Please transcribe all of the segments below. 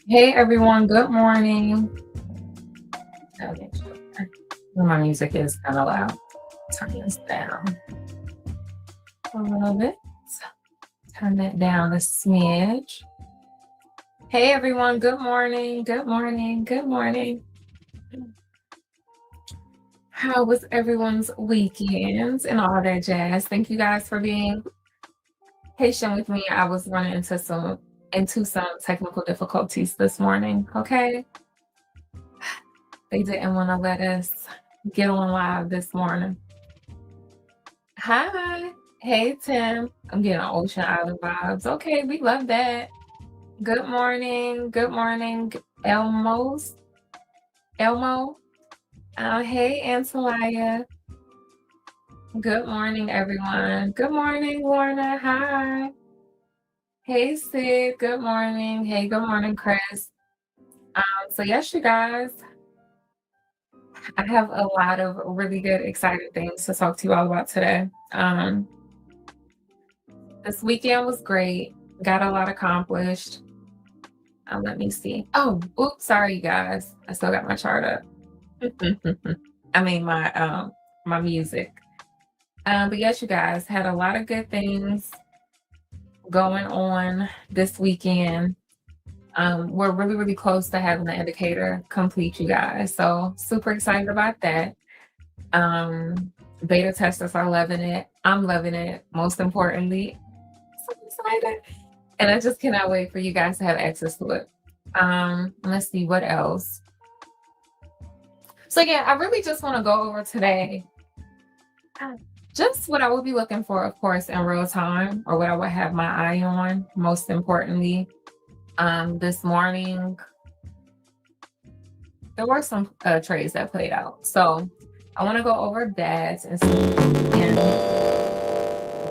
Hey everyone, good morning. Okay, sure. My music is kind of loud. Turn this down a little bit. Turn that down a smidge. Hey everyone, good morning, good morning, good morning. How was everyone's weekends and all that jazz? Thank you guys for being patient with me. I was running into some technical difficulties this morning. Okay. They didn't want to let us get on live this morning. Hi. Hey, Tim. I'm getting Ocean Island vibes. Okay, we love that. Good morning. Good morning, Elmo. Hey, Antalaya. Good morning, everyone. Good morning, Lorna. Hi. Hey, Sid. Good morning. Hey, good morning, Chris. So yes, you guys, I have a lot of really good, exciting things to talk to you all about today. This weekend was great. Got a lot accomplished. Let me see. Oh, oops, sorry, you guys. I still got my chart up. I mean my music. But yes, you guys had a lot of good things going on this weekend. We're really, really close to having the indicator complete, you guys. So super excited about that. Beta testers are loving it. I'm loving it. Most importantly, so excited. And I just cannot wait for you guys to have access to it. Let's see what else. So yeah, I really just want to go over today just what I will be looking for, of course, in real time, or what I would have my eye on, most importantly. This morning, there were some trades that played out. So I want to go over that and see.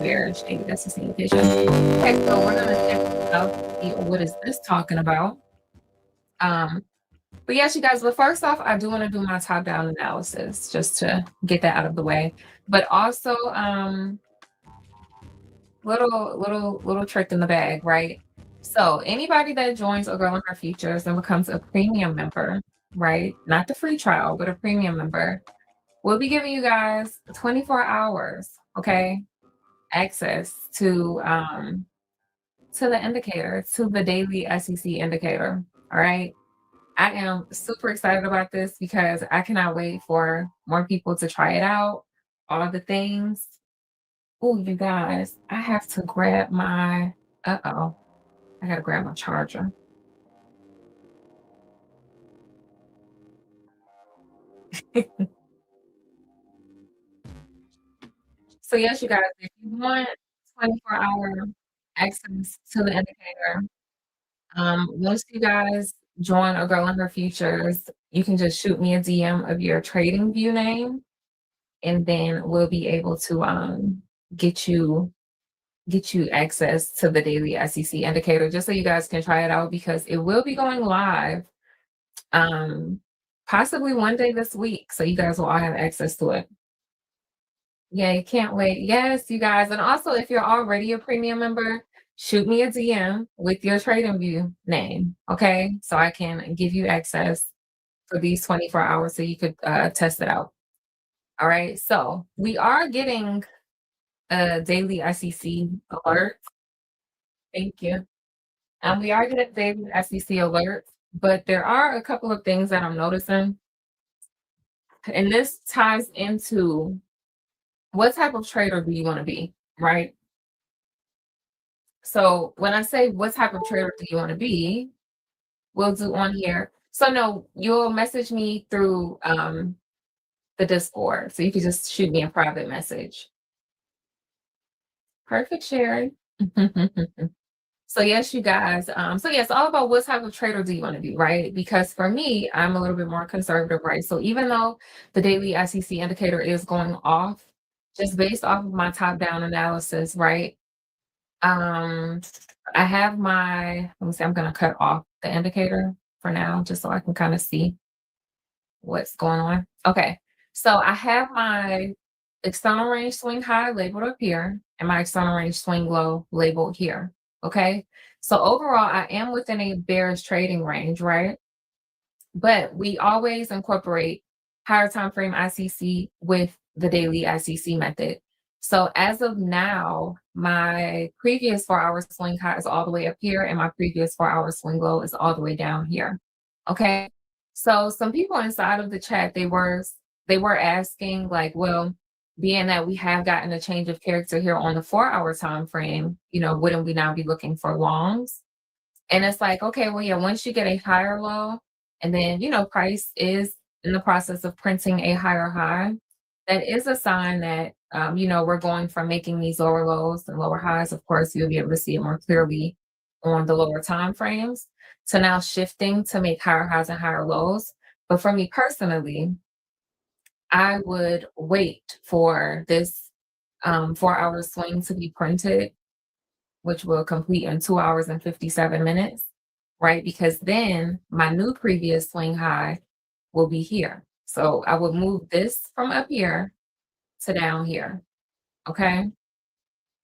bearish daily. That's the indication. Okay, so we're gonna check this out. See what is this talking about? Um, but yes, you guys. But first off, I do want to do my top-down analysis just to get that out of the way. But also, little trick in the bag, right? So anybody that joins a girl in her futures and becomes a premium member, right? Not the free trial, but a premium member, we'll be giving you guys 24 hours, okay, access to the indicator, to the daily SEC indicator. All right. I am super excited about this because I cannot wait for more people to try it out, all the things. Oh, you guys, I have to grab my uh-oh. I gotta grab my charger. So yes, you guys, if you want 24-hour access to the indicator, once you guys join a girl in her futures, you can just shoot me a DM of your trading view name, and then we'll be able to get you access to the daily SEC indicator just so you guys can try it out because it will be going live um possibly one day this week. So you guys will all have access to it. Yeah, you can't wait. Yes, you guys. And also, if you're already a premium member, shoot me a DM with your trading view name, okay? So I can give you access for these 24 hours so you could test it out. All right. So we are getting a daily SEC alert. Thank you. And we are getting daily SEC alerts, but there are a couple of things that I'm noticing. And this ties into what type of trader do you want to be, right? So when I say what type of trader do you want to be, we'll do on here. So no, you'll message me through the Discord. So you can just shoot me a private message. Perfect, Sherry. So yes, you guys. So yes, all about what type of trader do you want to be, right? Because for me, I'm a little bit more conservative, right? So even though the daily SEC indicator is going off, just based off of my top-down analysis, right? Um, I have my, let me see, I'm gonna cut off the indicator for now, just so I can kind of see what's going on. Okay, so I have my external range swing high labeled up here and my external range swing low labeled here. Okay, so overall, I am within a bearish trading range, right? But we always incorporate higher time frame ICC with the daily ICC method. So as of now, my previous 4-hour swing high is all the way up here, and my previous 4-hour swing low is all the way down here. Okay. So some people inside of the chat, they were asking, like, well, being that we have gotten a change of character here on the 4-hour time frame, wouldn't we now be looking for longs? And it's like, okay, well, yeah, once you get a higher low, and then, price is in the process of printing a higher high, that is a sign that, we're going from making these lower lows and lower highs. Of course, you'll be able to see it more clearly on the lower time frames to now shifting to make higher highs and higher lows. But for me personally, I would wait for this 4-hour swing to be printed, which will complete in 2 hours and 57 minutes, right? Because then my new previous swing high will be here. So I would move this from up here to down here. Okay.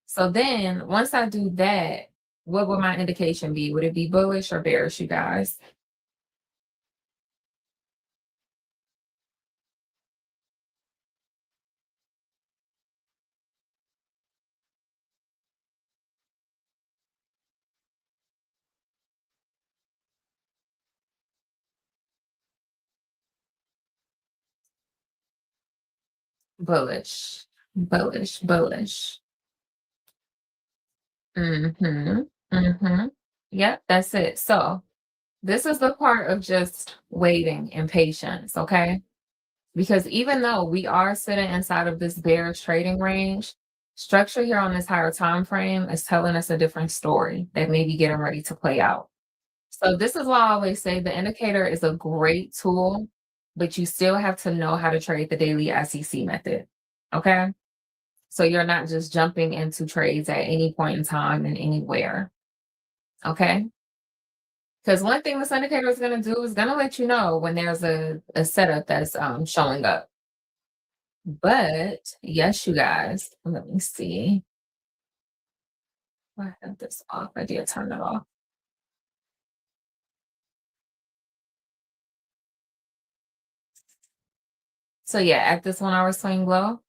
So then once I do that, what would my indication be? Would it be bullish or bearish, you guys? Bullish, bullish, bullish. Mm-hmm. Mm-hmm. Yep, that's it. So this is the part of just waiting and patience, okay? Because even though we are sitting inside of this bearish trading range, structure here on this higher time frame is telling us a different story that may be getting ready to play out. So this is why I always say the indicator is a great tool, but you still have to know how to trade the daily SEC method. Okay. So you're not just jumping into trades at any point in time and anywhere. Okay. Because one thing this indicator is going to do is going to let you know when there's a setup that's showing up. But yes, you guys, let me see. I have this off. I did turn it off. So yeah, at this 1 hour swing low,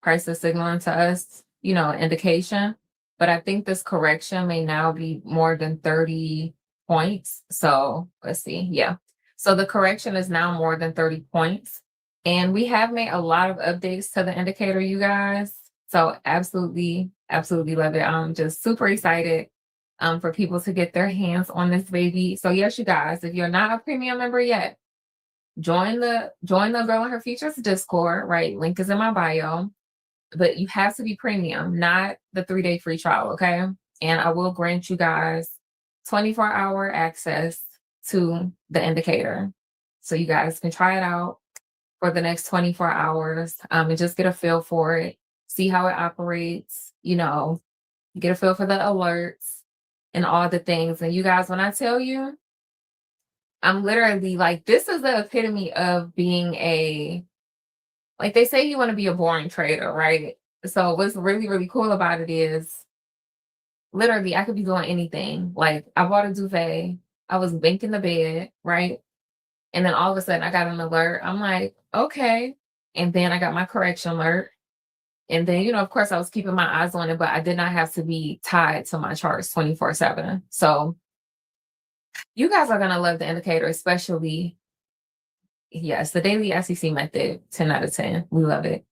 price is signaling to us, indication. But I think this correction may now be more than 30 points. So let's see. Yeah. So the correction is now more than 30 points. And we have made a lot of updates to the indicator, you guys. So absolutely, absolutely love it. I'm just super excited for people to get their hands on this baby. So yes, you guys, if you're not a premium member yet, join the Girl and Her Futures Discord, right? Link is in my bio. But you have to be premium, not the 3-day free trial, okay? And I will grant you guys 24-hour access to the indicator. So you guys can try it out for the next 24 hours and just get a feel for it, see how it operates, get a feel for the alerts and all the things. And you guys, when I tell you, I'm literally like, this is the epitome of being like they say you want to be a boring trader, right? So what's really, really cool about it is literally I could be doing anything. Like I bought a duvet, I was banking the bed, right? And then all of a sudden I got an alert. I'm like, okay. And then I got my correction alert. And then, of course I was keeping my eyes on it, but I did not have to be tied to my charts 24/7. So you guys are gonna love the indicator, especially yes, the daily SEC method, 10 out of 10. We love it.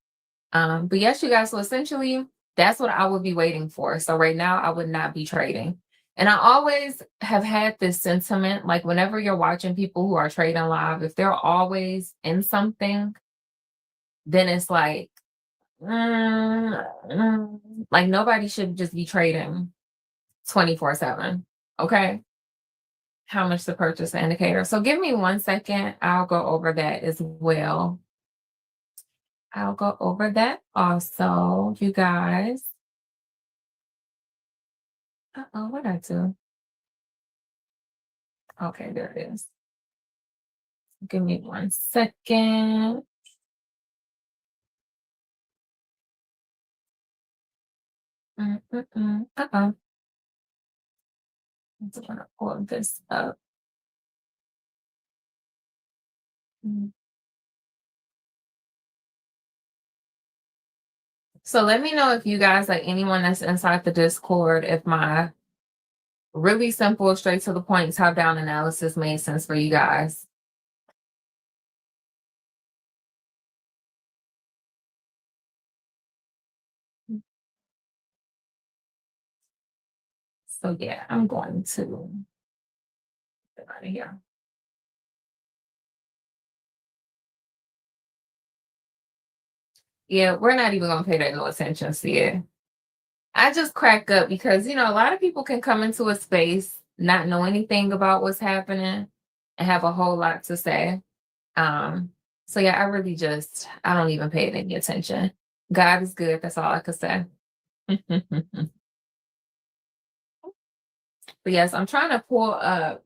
But yes, you guys, so essentially that's what I would be waiting for. So right now I would not be trading. And I always have had this sentiment, like whenever you're watching people who are trading live, if they're always in something, then it's like, like nobody should just be trading 24/7. Okay. How much to purchase the indicator. So give me 1 second. I'll go over that as well. I'll go over that also, you guys. Uh-oh, what I do? Okay, there it is. Give me 1 second. Uh-oh. I'm just gonna pull this up. Mm. So let me know if you guys, like anyone that's inside the Discord, if my really simple, straight to the point, top down analysis made sense for you guys. So yeah, I'm going to get out of here. Yeah, we're not even gonna pay that no attention. See it. I just crack up because a lot of people can come into a space, not know anything about what's happening, and have a whole lot to say. Um, so yeah, I don't even pay it any attention. God is good. That's all I could say. But yes, I'm trying to pull up.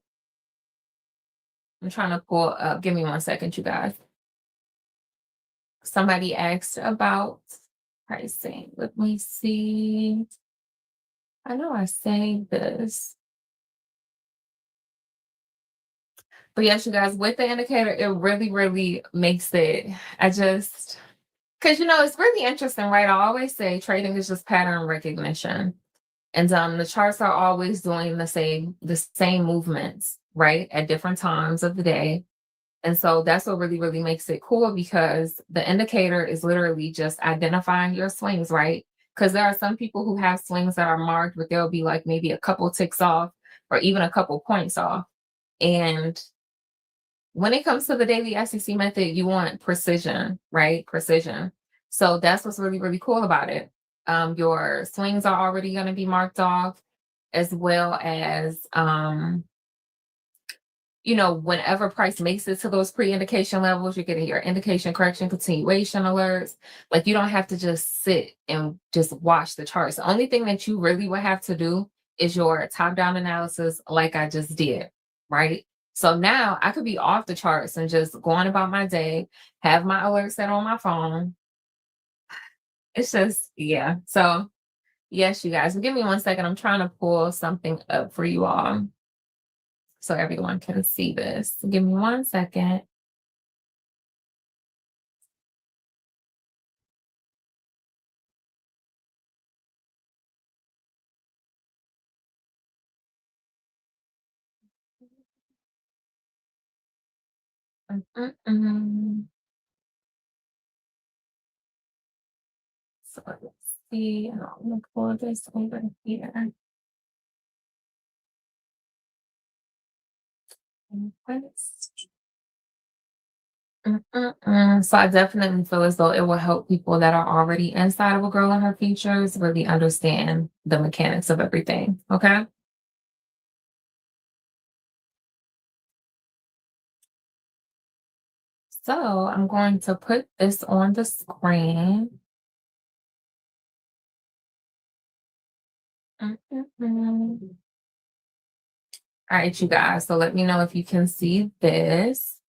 Give me 1 second, you guys. Somebody asked about pricing. Let me see. I know I saved this. But yes, you guys, with the indicator, it really, really makes it. Because it's really interesting, right? I always say trading is just pattern recognition. And the charts are always doing the same movements, right? At different times of the day. And so that's what really, really makes it cool because the indicator is literally just identifying your swings, right? Because there are some people who have swings that are marked, but they'll be like maybe a couple ticks off or even a couple points off. And when it comes to the daily SEC method, you want precision, right? Precision. So that's what's really, really cool about it. Your swings are already going to be marked off, as well as whenever price makes it to those pre-indication levels, you're getting your indication correction continuation alerts. Like you don't have to just sit and just watch the charts. The only thing that you really would have to do is your top-down analysis, like I just did, right? So now I could be off the charts and just going about my day, have my alerts set on my phone. It's just, yeah. So yes, you guys, give me one second. I'm trying to pull something up for you all so everyone can see this. Give me one second. Mm-mm-mm. So let's see. I'm gonna pull this over here. So I definitely feel as though it will help people that are already inside of a girl and her features really understand the mechanics of everything. Okay. So I'm going to put this on the screen. Mm-mm-mm. All right, you guys. So let me know if you can see this.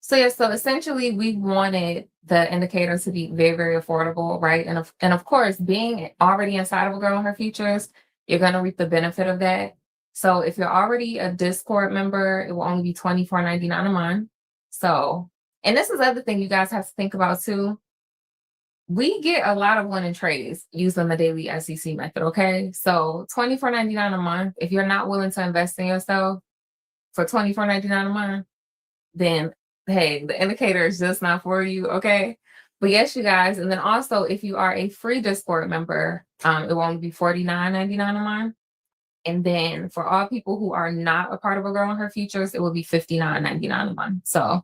So yeah, so essentially we wanted the indicator to be very, very affordable, right? And of course, being already inside of a girl and her futures, you're gonna reap the benefit of that. So if you're already a Discord member, it will only be $24.99 a month. So, and this is the other thing you guys have to think about too. We get a lot of winning trades using the daily SEC method, okay? So $24.99 a month, if you're not willing to invest in yourself for $24.99 a month, then hey, the indicator is just not for you, okay? But yes, you guys, and then also if you are a free Discord member, it will only be $49.99 a month. And then for all people who are not a part of a girl and her futures, it will be $59.99 a month. So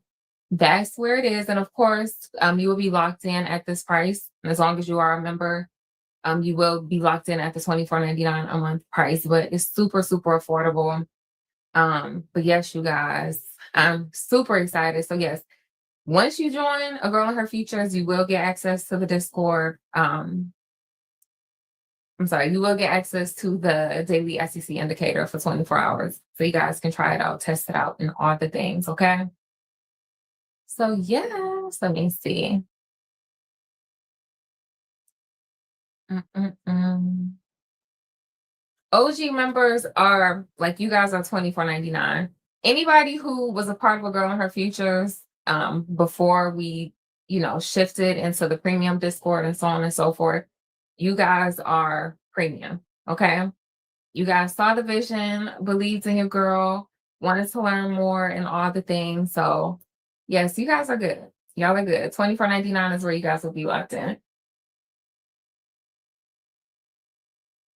that's where it is. And of course, you will be locked in at this price. And as long as you are a member, you will be locked in at the $24.99 a month price. But it's super, super affordable. But yes, you guys, I'm super excited. So yes, once you join A Girl in Her Futures, you will get access to the Discord. I'm sorry, you will get access to the daily SEC indicator for 24 hours. So you guys can try it out, test it out, and all the things, okay? So yes, let me see. Mm-mm-mm. OG members are like you guys are 24.99. Anybody who was a part of A Girl in Her Futures before we, shifted into the premium Discord and so on and so forth, you guys are premium. Okay. You guys saw the vision, believed in your girl, wanted to learn more and all the things. So yes, you guys are good. Y'all are good. 24.99 is where you guys will be locked in.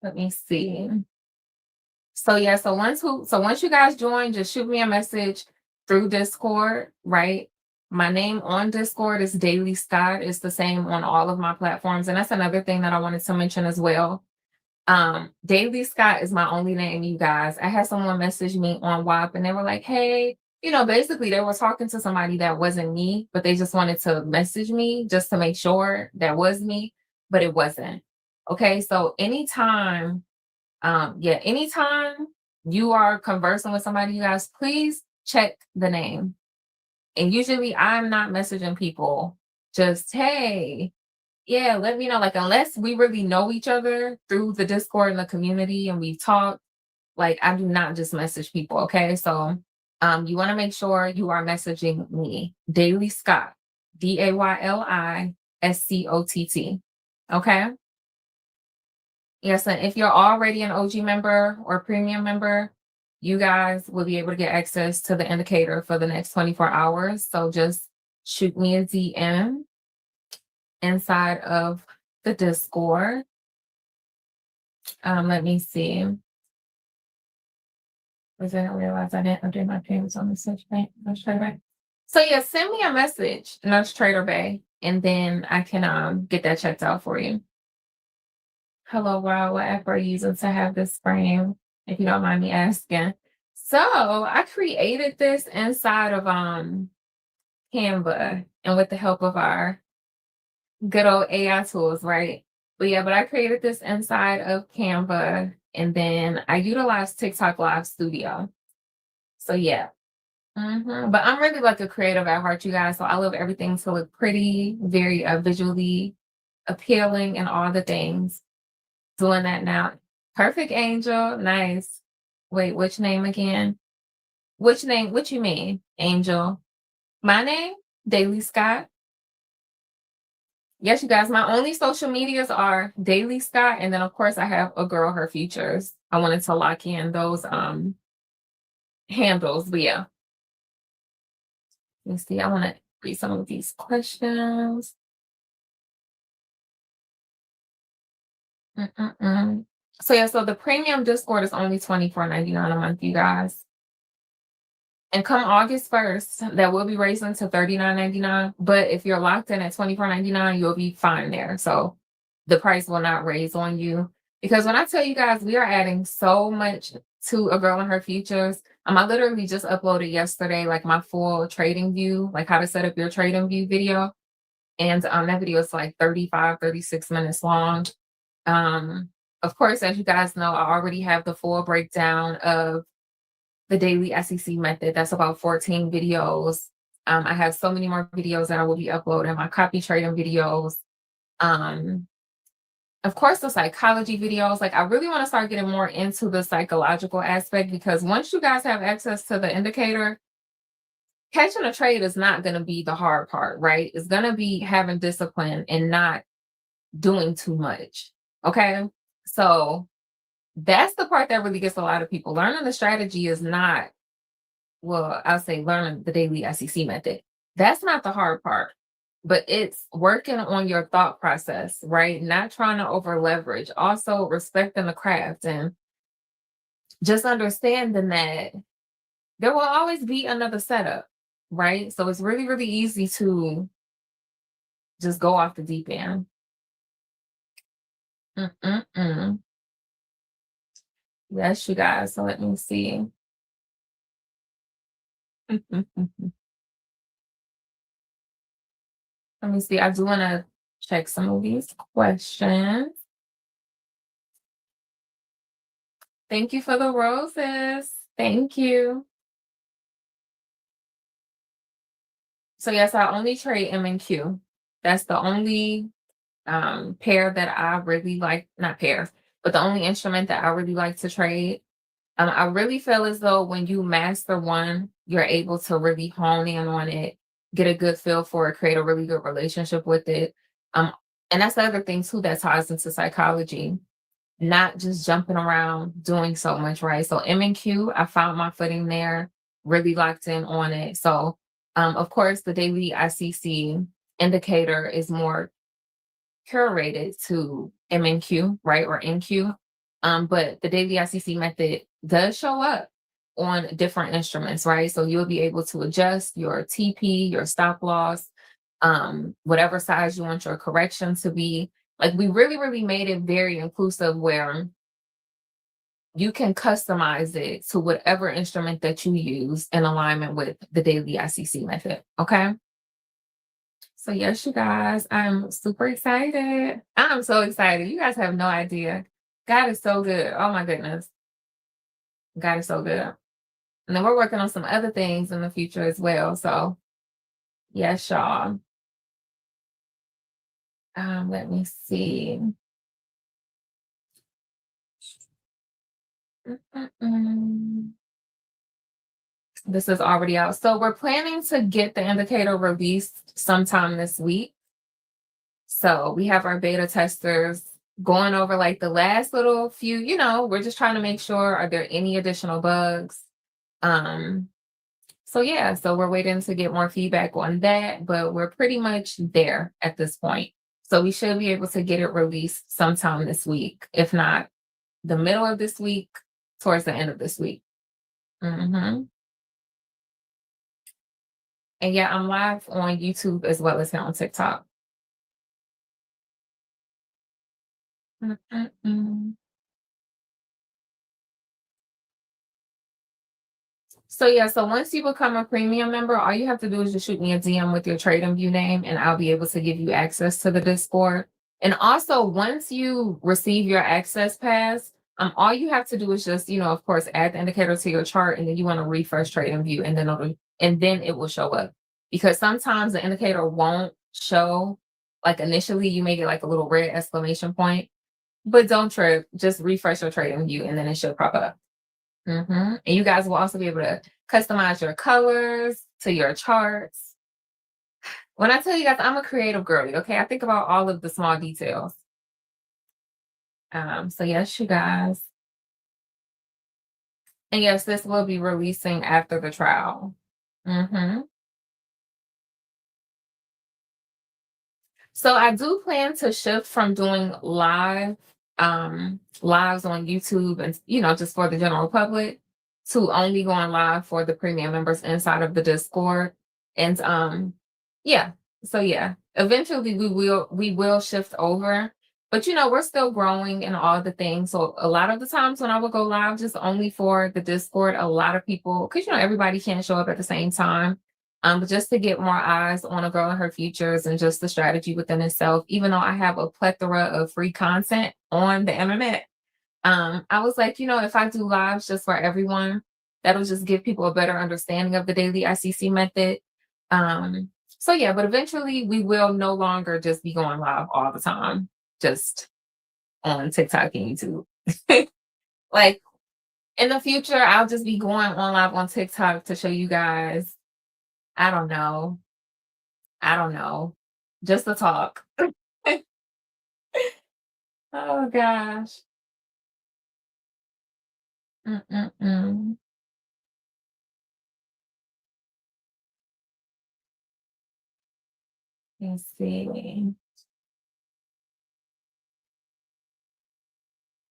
Let me see. So yeah, so once you guys join, just shoot me a message through Discord, right? My name on Discord is Daily Scott. It's the same on all of my platforms. And that's another thing that I wanted to mention as well. Daily Scott is my only name, you guys. I had someone message me on WhatsApp and they were like, hey, basically they were talking to somebody that wasn't me, but they just wanted to message me just to make sure that was me, but it wasn't. Okay, so anytime you are conversing with somebody, you guys, please check the name. And usually I'm not messaging people just, hey, yeah, let me know. Like, unless we really know each other through the Discord and the community and we've talked, like, I do not just message people. Okay. So, you want to make sure you are messaging me, Daily Scott, DAYLISCOTT. Okay. Yes, and if you're already an OG member or premium member, you guys will be able to get access to the indicator for the next 24 hours. So just shoot me a DM inside of the Discord. Let me see. I didn't realize I didn't update my payments on the Switch Bank. Nurse Trader Bay. So yeah, send me a message, Nurse Trader Bay, and then I can get that checked out for you. Hello, world. What app are you using to have this frame? If you don't mind me asking. So I created this inside of Canva and with the help of our good old AI tools, right? But yeah, but I created this inside of Canva and then I utilized TikTok Live Studio. So yeah. But I'm really like a creative at heart, you guys. So I love everything to look pretty, very visually appealing and all the things. Doing that now. Perfect Angel. Nice. Wait, which name again? Which name? What you mean? Angel. My name? Daily Scott. Yes, you guys, my only social medias are Daily Scott, and then of course I have a girl, her features. I wanted to lock in those handles. But yeah, let me see. I want to read some of these questions. Mm-mm-mm. So yeah, so the premium Discord is only $24.99 a month, you guys. And come August 1st, that will be raising to $39.99. But if you're locked in at $24.99, you'll be fine there. So the price will not raise on you. Because when I tell you guys, we are adding so much to A Girl and Her Futures. I literally just uploaded yesterday, like my full trading view, like how to set up your trading view video. And that video is like 35, 36 minutes long. Um, of course, as you guys know, I already have the full breakdown of the daily SEC method. That's about 14 videos. I have so many more videos that I will be uploading, my copy trading videos. Um, of course, the psychology videos. Like, I really want to start getting more into the psychological aspect because once you guys have access to the indicator, catching a trade is not going to be the hard part, right? It's going to be having discipline and not doing too much. Okay. So that's the part that really gets a lot of people. Learning the strategy is not, well, I'll say learning the daily SEC method. That's not the hard part, but it's working on your thought process, right? Not trying to over leverage, also respecting the craft and just understanding that there will always be another setup, right? So it's really, really easy to just go off the deep end. Mm-mm-mm. Yes, you guys. So let me see. Let me see. I do want to check some of these questions. Thank you for the roses. Thank you. So yes, I only trade M and Q. That's the only pair that I really like, not pair, but the only instrument that I really like to trade. I really feel as though when you master one, you're able to really hone in on it, get a good feel for it, create a really good relationship with it. Um, and that's the other thing too that ties into psychology, not just jumping around doing so much, right? So M and Q, I found my footing there, really locked in on it. So of course the daily ICC indicator is more curated to MNQ, right? Or NQ. But the daily ICC method does show up on different instruments, right? So you'll be able to adjust your TP, your stop loss, whatever size you want your correction to be. Like we really, really made it very inclusive where you can customize it to whatever instrument that you use in alignment with the daily ICC method. Okay. So yes, you guys, I'm super excited. I'm so excited. You guys have no idea. God is so good. Oh my goodness. God is so good. And then we're working on some other things in the future as well. So yes, y'all. Let me see. Mm-mm-mm. This is already out. So we're planning to get the indicator released sometime this week. So we have our beta testers going over like the last little few, we're just trying to make sure, are there any additional bugs? Um, so yeah, so we're waiting to get more feedback on that, but we're pretty much there at this point. So we should be able to get it released sometime this week, if not the middle of this week, towards the end of this week. hmm And yeah, I'm live on YouTube as well as here on TikTok. Mm-mm-mm. So yeah, so once you become a premium member, all you have to do is just shoot me a DM with your Trade and View name, and I'll be able to give you access to the Discord. And also, once you receive your access pass, all you have to do is just, of course, add the indicator to your chart, and then you want to refresh Trade and View, and then it will show up. Because sometimes the indicator won't show. Like initially, you may get like a little red exclamation point, but don't trip. Just refresh your Trade and View, and then it should pop up. And you guys will also be able to customize your colors to your charts. When I tell you guys, I'm a creative girly, okay? I think about all of the small details. So yes, you guys. And yes, this will be releasing after the trial. hmm So I do plan to shift from doing lives on YouTube and just for the general public to only going live for the premium members inside of the Discord. And yeah. So yeah, eventually we will shift over. But we're still growing and all the things. So a lot of the times when I would go live just only for the Discord, a lot of people, because everybody can't show up at the same time, but just to get more eyes on a girl and her futures and just the strategy within itself, even though I have a plethora of free content on the internet, I was like, if I do lives just for everyone, that'll just give people a better understanding of the daily ICC method. So yeah, but eventually we will no longer just be going live all the time, just on TikTok and YouTube. Like in the future, I'll just be going on live on TikTok to show you guys. I don't know. I don't know. Just the talk. Oh gosh. Mm-mm-mm. Let's see.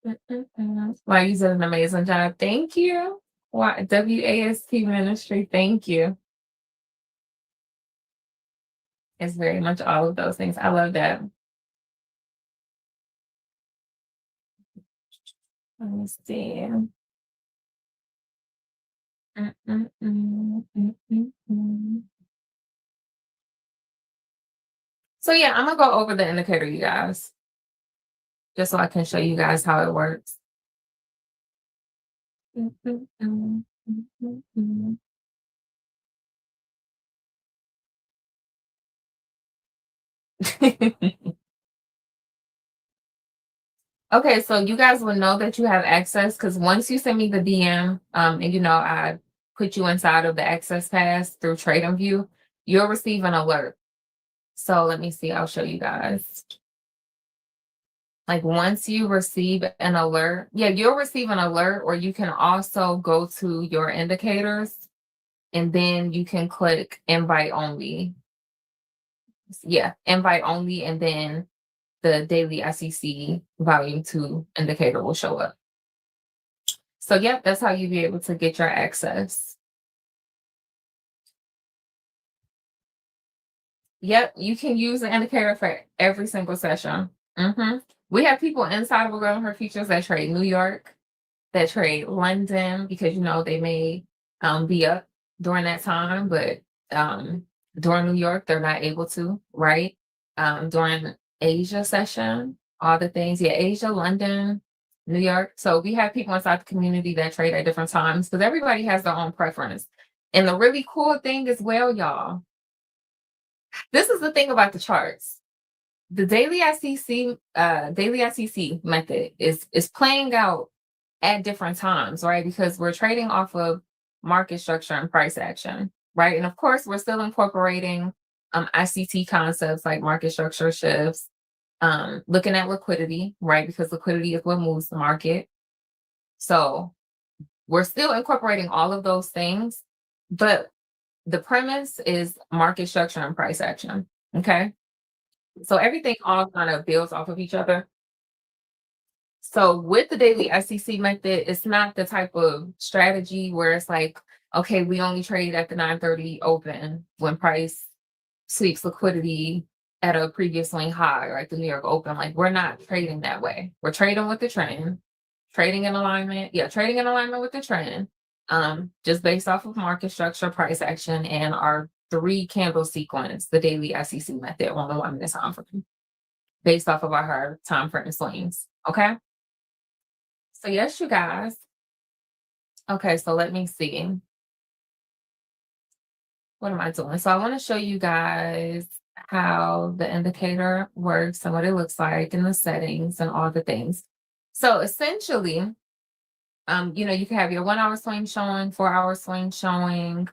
Mm-mm-mm. Wow, you did an amazing job. Thank you. WAST Ministry. Thank you. It's very much all of those things. I love that. Let me see. Mm-mm-mm. Mm-mm-mm. So yeah, I'm gonna go over the indicator, you guys, just so I can show you guys how it works. Mm-mm-mm. Mm-mm-mm. Okay, so you guys will know that you have access because once you send me the DM, and I put you inside of the access pass through Trade and View, you'll receive an alert. So let me see, I'll show you guys. Like once you receive an alert, yeah, you'll receive an alert, or you can also go to your indicators and then you can click invite only. Yeah, invite only, and then the daily ICC volume 2 indicator will show up. So yep, that's how you'll be able to get your access. Yep, you can use the indicator for every single session. We have people inside of Girl and Her Futures that trade New York, that trade London, because they may be up during that time, but during New York they're not able to, right? During Asia session, all the things, yeah, Asia, London, New York. So we have people inside the community that trade at different times because everybody has their own preference. And the really cool thing as well, y'all, this is the thing about the charts. The daily ICC method is playing out at different times, right? Because we're trading off of market structure and price action, right? And of course, we're still incorporating ICT concepts like market structure shifts, looking at liquidity, right? Because liquidity is what moves the market. So we're still incorporating all of those things, but the premise is market structure and price action. Okay. So everything all kind of builds off of each other. So with the daily SEC method, it's not the type of strategy where it's like, okay, we only trade at the 9:30 open when price sweeps liquidity at a previous swing high, right? The New York Open. Like we're not trading that way. We're trading with the trend, trading in alignment. Yeah, trading in alignment with the trend. just based off of market structure, price action, and our three candle sequence, the daily SEC method, 1 minute time frame, based off of our time frame swings. Okay. So yes, you guys. Okay, so let me see. What am I doing? So I want to show you guys how the indicator works and what it looks like in the settings and all the things. So essentially, you can have your 1 hour swing showing, 4 hour swing showing.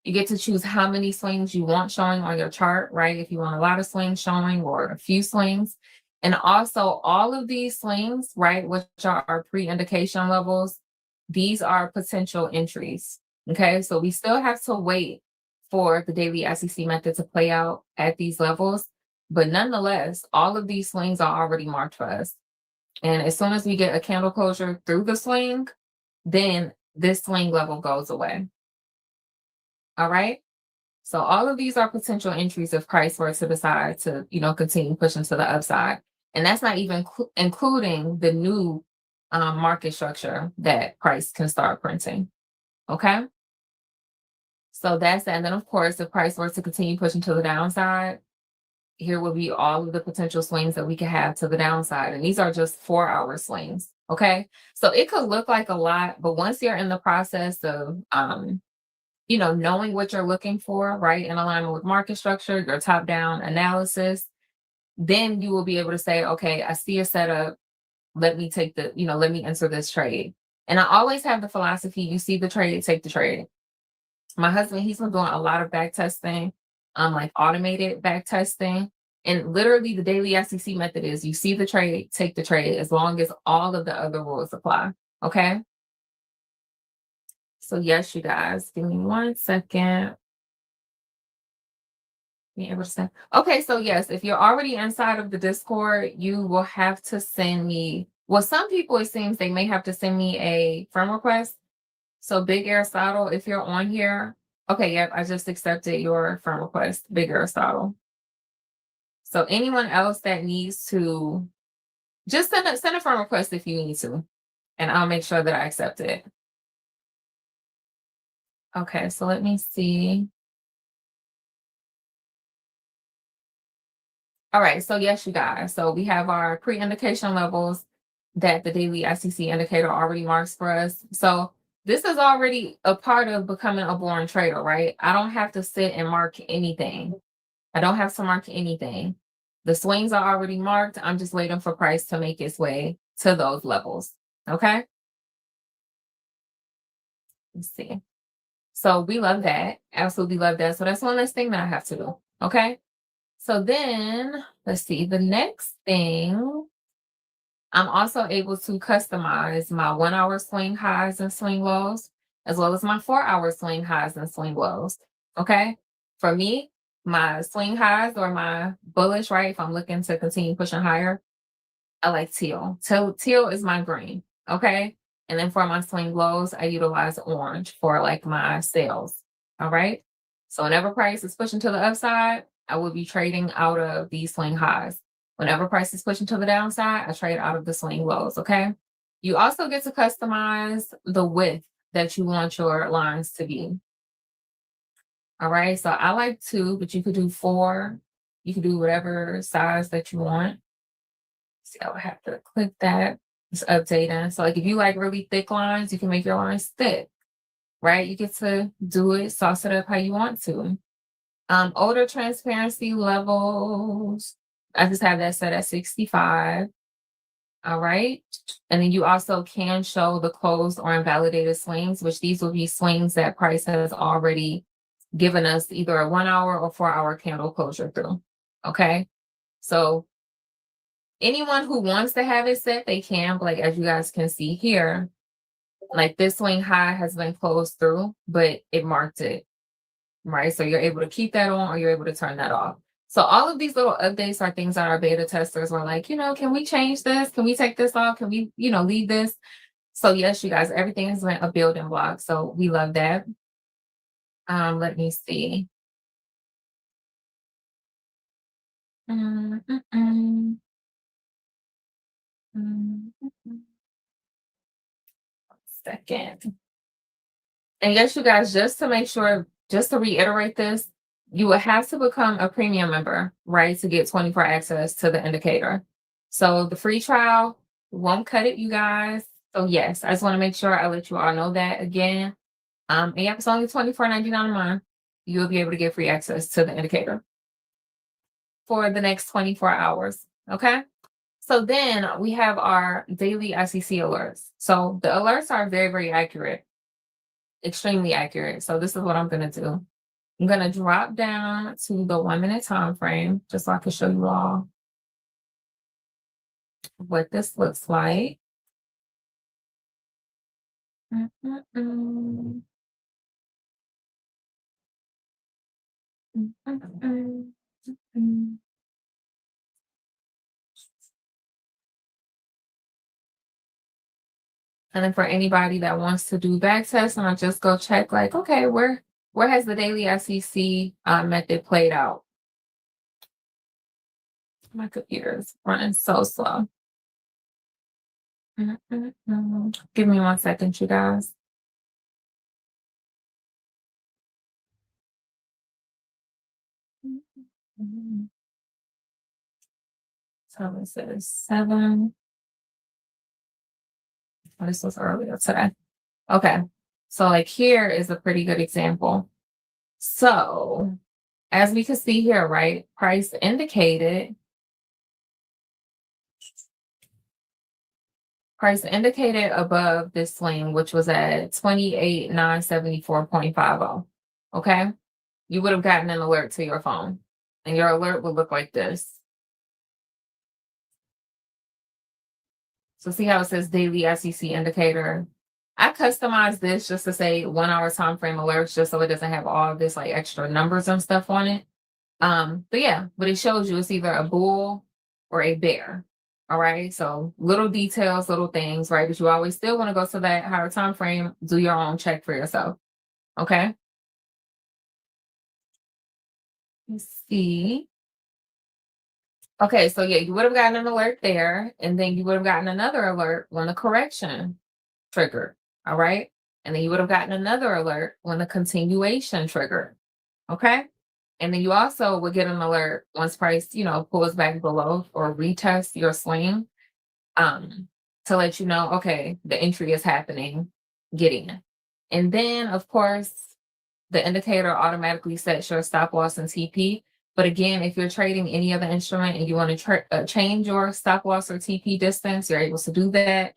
You get to choose how many swings you want showing on your chart, right? If you want a lot of swings showing or a few swings. And also all of these swings, right, which are our pre-indication levels, these are potential entries. Okay, so we still have to wait for the daily SEC method to play out at these levels. But nonetheless, all of these swings are already marked for us. And as soon as we get a candle closure through the swing, then this swing level goes away. All right. So all of these are potential entries if price were to decide to, continue pushing to the upside. And that's not even including the new market structure that price can start printing. Okay. So that's that. And then, of course, if price were to continue pushing to the downside, here will be all of the potential swings that we could have to the downside. And these are just 4 hour swings. Okay. So it could look like a lot, but once you're in the process of, knowing what you're looking for, right, in alignment with market structure, your top down analysis, then you will be able to say, okay, I see a setup. Let me let me enter this trade. And I always have the philosophy, you see the trade, take the trade. My husband, he's been doing a lot of back testing, like automated back testing. And literally the daily SEC method is you see the trade, take the trade, as long as all of the other rules apply. Okay. So yes, you guys, give me 1 second. Be able to send. Okay, so yes, if you're already inside of the Discord, you will have to send me. Well, some people it seems they may have to send me a friend request. So Big Aristotle, if you're on here, okay, yep, I just accepted your friend request, Big Aristotle. So anyone else that needs to just send a friend request if you need to, and I'll make sure that I accept it. Okay, so let me see. All right, so yes, you guys. So we have our pre-indication levels that the daily SEC indicator already marks for us. So this is already a part of becoming a born trader, right? I don't have to sit and mark anything. I don't have to mark anything. The swings are already marked. I'm just waiting for price to make its way to those levels. Okay. Let's see. So we love that. Absolutely love that. So that's one less thing that I have to do. Okay. So then let's see. The next thing, I'm also able to customize my 1 hour swing highs and swing lows, as well as my 4 hour swing highs and swing lows. Okay. For me, my swing highs or my bullish, right? If I'm looking to continue pushing higher, I like teal. Teal is my green. Okay. And then for my swing lows, I utilize orange for like my sales. All right. So whenever price is pushing to the upside, I will be trading out of these swing highs. Whenever price is pushing to the downside, I trade out of the swing lows. Okay. You also get to customize the width that you want your lines to be. All right. So I like 2, but you could do 4. You can do whatever size that you want. See, I would have to click that. It's updating. So like if you like really thick lines, you can make your lines thick, right? You get to do it, sauce it up how you want to. Odor transparency levels. I just have that set at 65. All right. And then you also can show the closed or invalidated swings, which these will be swings that price has already given us either a 1 hour or 4 hour candle closure through. Okay. So anyone who wants to have it set, they can, but like as you guys can see here, like this swing high has been closed through, but it marked it, right? So you're able to keep that on or you're able to turn that off. So all of these little updates are things that our beta testers were like, can we change this? Can we take this off? Can we, leave this? So yes, you guys, everything has been a building block. So we love that. Let me see. Mm, mm, mm. Mm, mm, mm. Second. And yes, you guys, just to make sure, just to reiterate this, you will have to become a premium member, right, to get 24 access to the indicator. So the free trial won't cut it, you guys. So yes, I just want to make sure I let you all know that again. And yep, it's only 24.99 a month. You'll be able to get free access to the indicator for the next 24 hours. Okay. So then we have our daily ICC alerts. So the alerts are very, very accurate, extremely accurate. So this is what I'm going to do. I'm going to drop down to the 1 minute time frame just so I can show you all what this looks like. Mm-mm-mm. Mm-mm-mm. Mm. And then for anybody that wants to do back tests, and I just go check like, okay, where has the daily SEC method played out? My computer is running so slow. Give me 1 second, you guys. So this is 7. Oh, this was earlier today. Okay. So like here is a pretty good example. So as we can see here, right, price indicated above this swing, which was at 28,974.50. Okay. You would have gotten an alert to your phone, and your alert would look like this. So see how it says daily SEC indicator. I customized this just to say 1 hour time frame alerts, just so it doesn't have all this like extra numbers and stuff on it. But yeah, but it shows you it's either a bull or a bear. All right. So little details, little things, right? But you always still want to go to that higher time frame, do your own check for yourself. Okay. Let's see. Okay, so yeah, you would have gotten an alert there, and then you would have gotten another alert when the correction triggered. All right. And then you would have gotten another alert when the continuation triggered. Okay. And then you also would get an alert once price, pulls back below or retest your swing, to let you know, okay, the entry is happening, get in. And then, of course, the indicator automatically sets your stop loss and TP. But again, if you're trading any other instrument and you want to change your stop loss or TP distance, you're able to do that.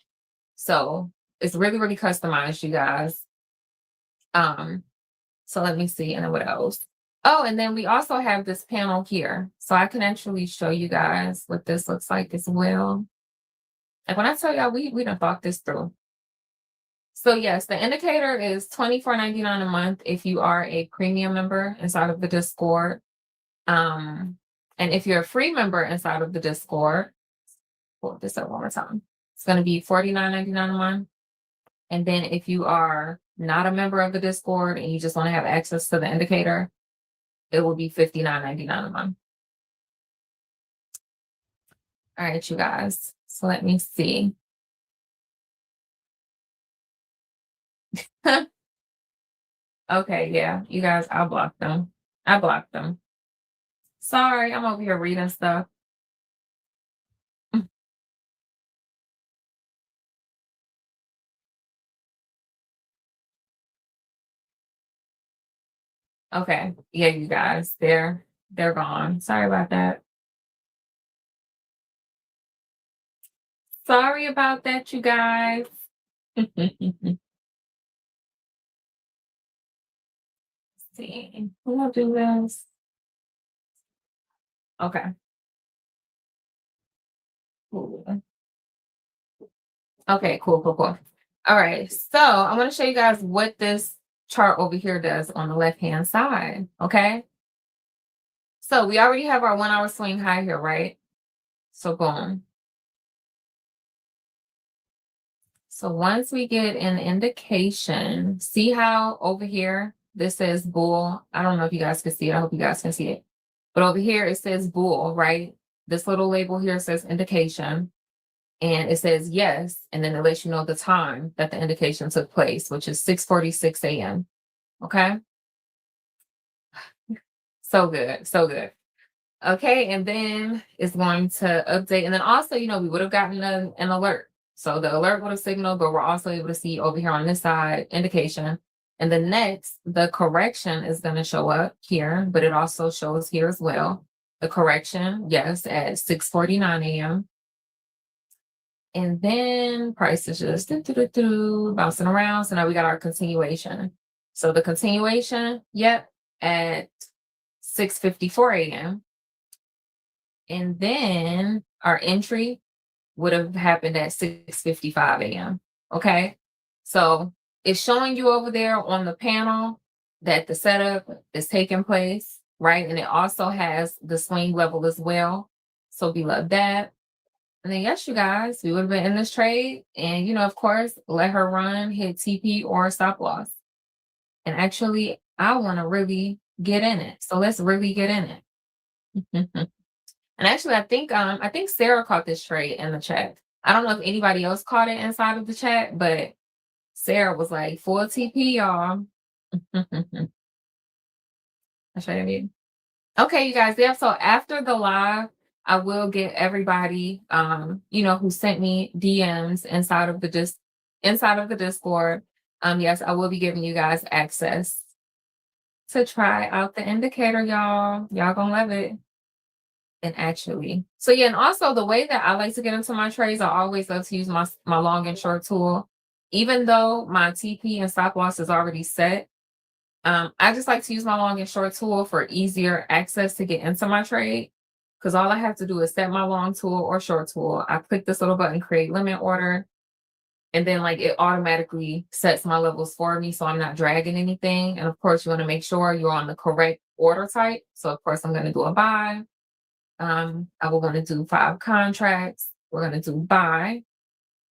So it's really, really customized, you guys. So let me see, and then what else? Oh, and then we also have this panel here. So I can actually show you guys what this looks like as well. Like when I tell y'all, we done thought this through. So yes, the indicator is $24.99 a month if you are a premium member inside of the Discord. And if you're a free member inside of the Discord, pull this up one more time. It's going to be $49.99 a month. And then if you are not a member of the Discord and you just want to have access to the indicator, it will be $59.99 a month. All right, you guys. So let me see. Okay, yeah, you guys, I blocked them. Sorry, I'm over here reading stuff. Okay, yeah, you guys, they're gone. Sorry about that. Sorry about that, you guys. Let's see, we'll do this. Okay. Cool. Okay, cool. All right, so I'm going to show you guys what this chart over here does on the left-hand side, okay? So we already have our 1 hour swing high here, right? So boom. So once we get an indication, see how over here, this says bull. I don't know if you guys can see it. I hope you guys can see it. But over here, it says bull, right? This little label here says indication. and it says yes, and then it lets you know the time that the indication took place, which is 6:46 a.m. Okay, so good, so good. Okay, and then it's going to update, and then also, we would have gotten an alert. So the alert would have signaled, but we're also able to see over here on this side indication. And then next, the correction is going to show up here, but it also shows here as well. The correction, yes, at 6:49 a.m. And then price is just bouncing around. So now we got our continuation. So the continuation, yep, at 6:54 a.m. And then our entry would have happened at 6:55 a.m. Okay. So it's showing you over there on the panel that the setup is taking place, right? And it also has the swing level as well. So we love that. And then yes, you guys, we would have been in this trade and of course, let her run, hit TP or stop loss. And actually, I want to really get in it. So let's really get in it. And actually, I think Sarah caught this trade in the chat. I don't know if anybody else caught it inside of the chat, but Sarah was like full TP, y'all. I'll show you. Okay, you guys. Yeah. So after the live, I will get everybody, who sent me DMs inside of the Discord. Yes, I will be giving you guys access to try out the indicator, y'all. Y'all gonna love it. And actually, so yeah, and also the way that I like to get into my trades, I always love to use my long and short tool. Even though my TP and stop loss is already set, I just like to use my long and short tool for easier access to get into my trade. Because all I have to do is set my long tool or short tool. I click this little button, create limit order, and then like it automatically sets my levels for me, so I'm not dragging anything. And of course, you want to make sure you're on the correct order type. So of course, I'm going to do a buy. We're going to do 5 contracts. We're going to do buy.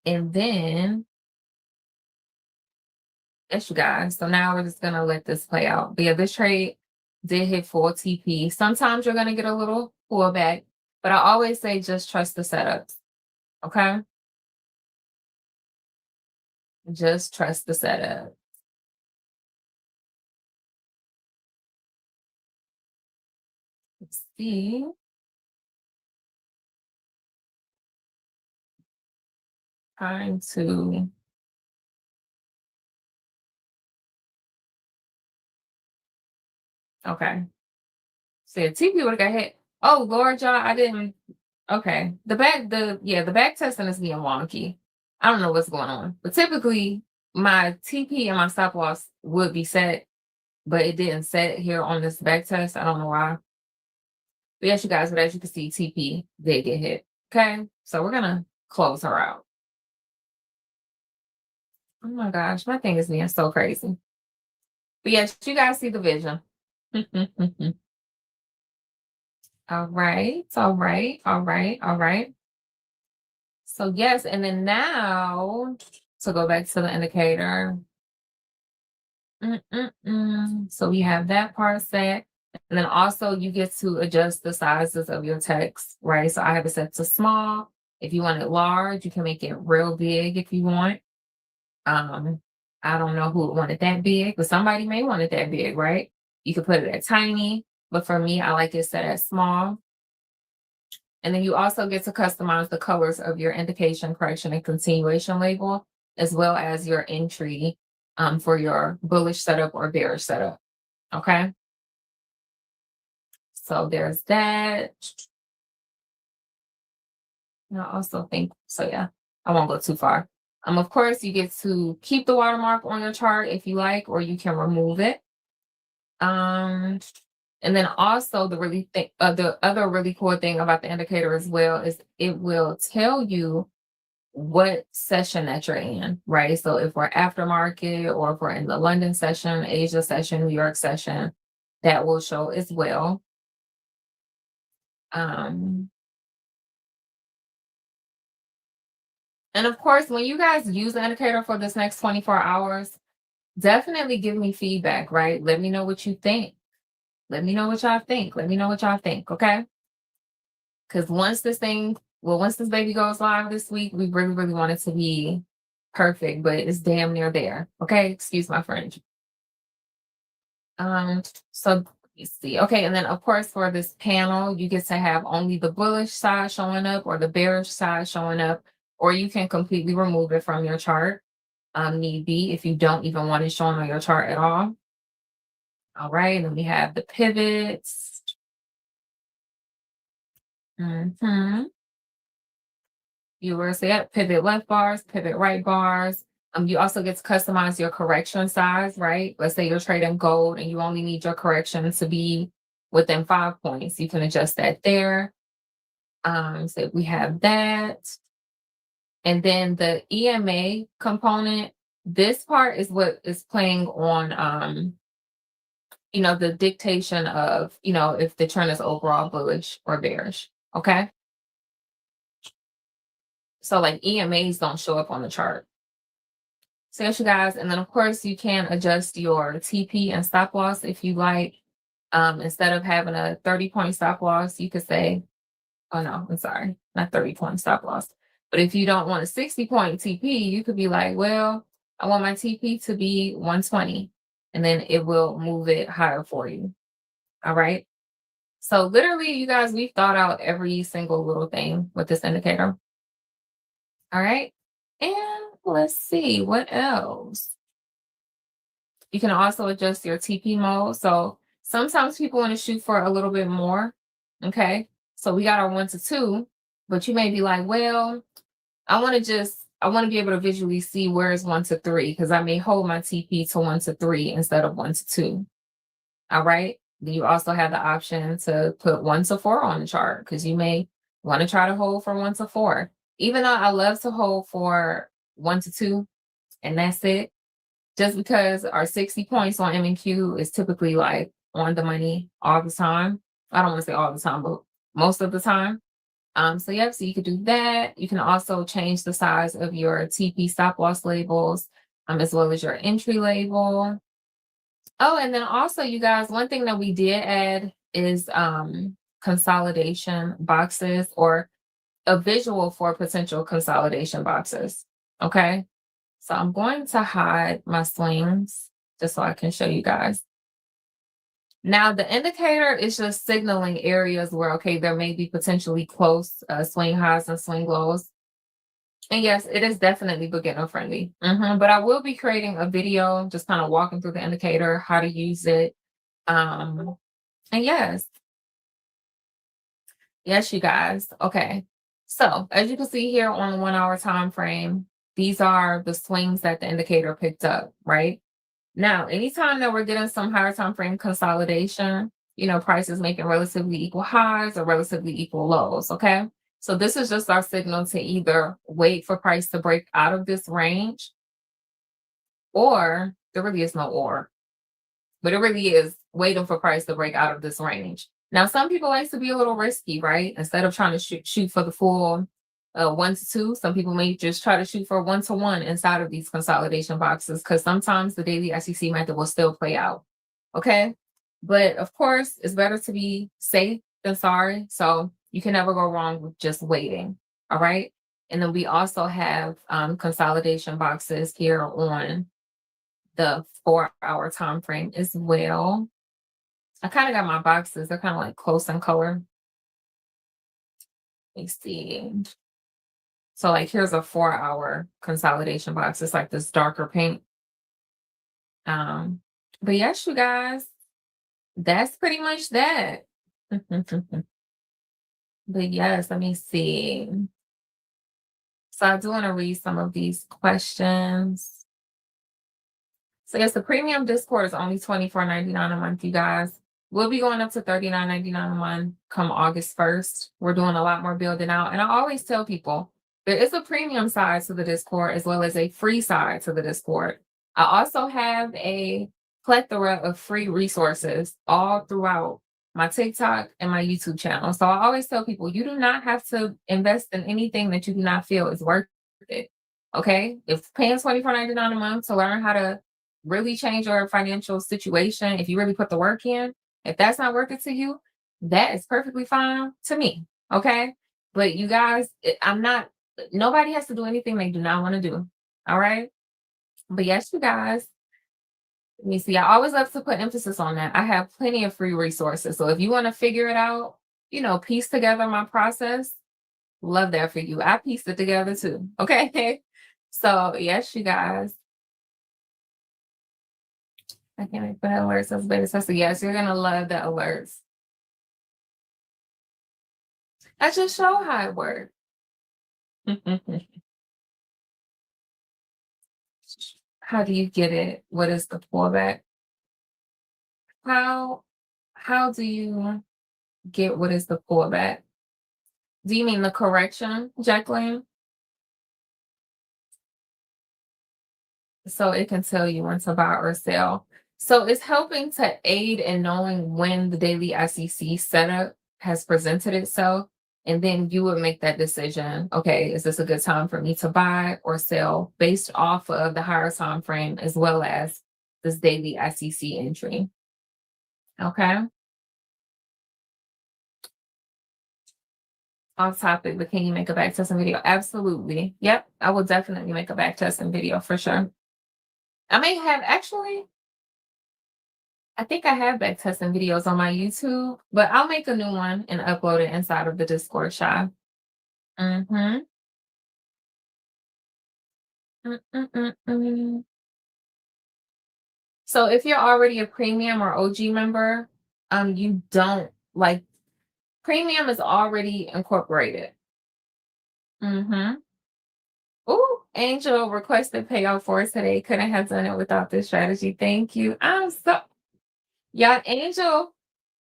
And then, yes, you guys. So now we're just going to let this play out. But yeah, this trade did hit full TP. Sometimes you're going to get a little pullback, but I always say just trust the setups. Okay? Just trust the setup. Let's see. Trying to. Okay. So yeah, TP would have got hit. Oh Lord, y'all, I didn't. Okay. The back testing is being wonky. I don't know what's going on. But typically my TP and my stop loss would be set, but it didn't set here on this back test. I don't know why. But yes, you guys, but as you can see, TP did get hit. Okay. So we're gonna close her out. Oh my gosh, my thing is being so crazy. But yes, you guys see the vision. All right, all right, all right, all right. So yes, and then now to go back to the indicator. So we have that part set. And then also you get to adjust the sizes of your text, right? So I have it set to small. If you want it large, you can make it real big if you want. Um, I don't know who would want it that big, but somebody may want it that big, right? You could put it at tiny, but for me, I like it set at small. And then you also get to customize the colors of your indication, correction, and continuation label, as well as your entry for your bullish setup or bearish setup. Okay. So there's that. And I also think, so yeah, I won't go too far. Of course, you get to keep the watermark on your chart if you like, or you can remove it. And then also the other really cool thing about the indicator as well is it will tell you what session that you're in, right? So if we're aftermarket or if we're in the London session, Asia session, New York session, that will show as well. And of course, when you guys use the indicator for this next 24 hours, definitely give me feedback, right? Let me know what you think. Let me know what y'all think. Let me know what y'all think, okay? Because once this baby goes live this week, we really, really want it to be perfect, but it's damn near there. Okay, excuse my French. Um, so let me see. Okay, and then of course for this panel, you get to have only the bullish side showing up or the bearish side showing up, or you can completely remove it from your chart, need be, if you don't even want it shown on your chart at all. All right, and then we have the pivots. Mhm. You were say pivot left bars, pivot right bars. You also get to customize your correction size, right? Let's say you're trading gold and you only need your correction to be within 5 points. You can adjust that there. So we have that. And then the EMA component, this part is what is playing on the dictation of, if the trend is overall bullish or bearish. Okay. So like EMAs don't show up on the chart. So yes, you guys, and then of course you can adjust your TP and stop loss if you like. Instead of having a 30-point stop loss, you could say, oh no, I'm sorry, not 30-point stop loss. But if you don't want a 60-point TP, you could be like, well, I want my TP to be 120, and then it will move it higher for you. All right. So literally, you guys, we've thought out every single little thing with this indicator. All right. And let's see what else. You can also adjust your TP mode. So sometimes people want to shoot for a little bit more. Okay. So we got our 1 to 2, but you may be like, well, I want to be able to visually see where is 1 to 3 because I may hold my TP to 1 to 3 instead of 1 to 2. All right. Then you also have the option to put 1 to 4 on the chart because you may want to try to hold for 1 to 4. Even though I love to hold for 1 to 2 and that's it, just because our 60 points on M&Q is typically like on the money all the time. I don't want to say all the time, but most of the time. So you could do that. You can also change the size of your TP stop loss labels, as well as your entry label. Oh, and then also you guys, one thing that we did add is consolidation boxes or a visual for potential consolidation boxes. Okay. So I'm going to hide my swings just so I can show you guys. Now the indicator is just signaling areas where, okay, there may be potentially close swing highs and swing lows. And yes, it is definitely beginner friendly. But I will be creating a video just kind of walking through the indicator, how to use it. And yes, you guys. Okay. So as you can see here on the 1 hour time frame, these are the swings that the indicator picked up, right? Now, anytime that we're getting some higher time frame consolidation, prices making relatively equal highs or relatively equal lows, okay? So this is just our signal to either wait for price to break out of this range, or there really is no or, but it really is waiting for price to break out of this range. Now, some people like to be a little risky, right? Instead of trying to shoot for the full 1 to 2, some people may just try to shoot for 1 to 1 inside of these consolidation boxes because sometimes the daily SEC method will still play out. Okay. But of course, it's better to be safe than sorry. So you can never go wrong with just waiting. All right. And then we also have consolidation boxes here on the 4 hour time frame as well. I kind of got my boxes, they're kind of like close in color. Let me see. So like here's a 4 hour consolidation box. It's like this darker pink. But yes, you guys, that's pretty much that. But yes, let me see. So I do want to read some of these questions. So yes, the premium Discord is only $24.99 a month, you guys. We'll be going up to $39.99 a month come August 1st. We're doing a lot more building out. And I always tell people there is a premium side to the Discord as well as a free side to the Discord. I also have a plethora of free resources all throughout my TikTok and my YouTube channel. So I always tell people you do not have to invest in anything that you do not feel is worth it. Okay? If paying $24.99 a month to learn how to really change your financial situation, if you really put the work in, if that's not working to you, that is perfectly fine to me. Okay. But you guys, I'm not, nobody has to do anything they do not want to do. All right. But yes, you guys, let me see. I always love to put emphasis on that. I have plenty of free resources. So if you want to figure it out, piece together my process, love that for you. I pieced it together too. Okay. So yes, you guys, I can't put alerts as beta tester. Yes, you're gonna love the alerts. I just show how it works. How do you get it? What is the fallback? How how do you get what is the fallback? Do you mean the correction, Jacqueline? So it can tell you when to buy or sell. So it's helping to aid in knowing when the daily ICC setup has presented itself. And then you would make that decision. Okay, is this a good time for me to buy or sell based off of the higher time frame as well as this daily ICC entry? Okay. Off topic, but can you make a back testing video? Absolutely. Yep. I will definitely make a back testing video for sure. I may have actually, I think I have back testing videos on my YouTube, but I'll make a new one and upload it inside of the Discord shop. Mm-hmm. Mm-mm-mm-mm. So if you're already a premium or OG member, you don't like premium is already incorporated. Mm-hmm. Ooh, Angel requested payout for us today. Couldn't have done it without this strategy. Thank you. Yeah, Angel,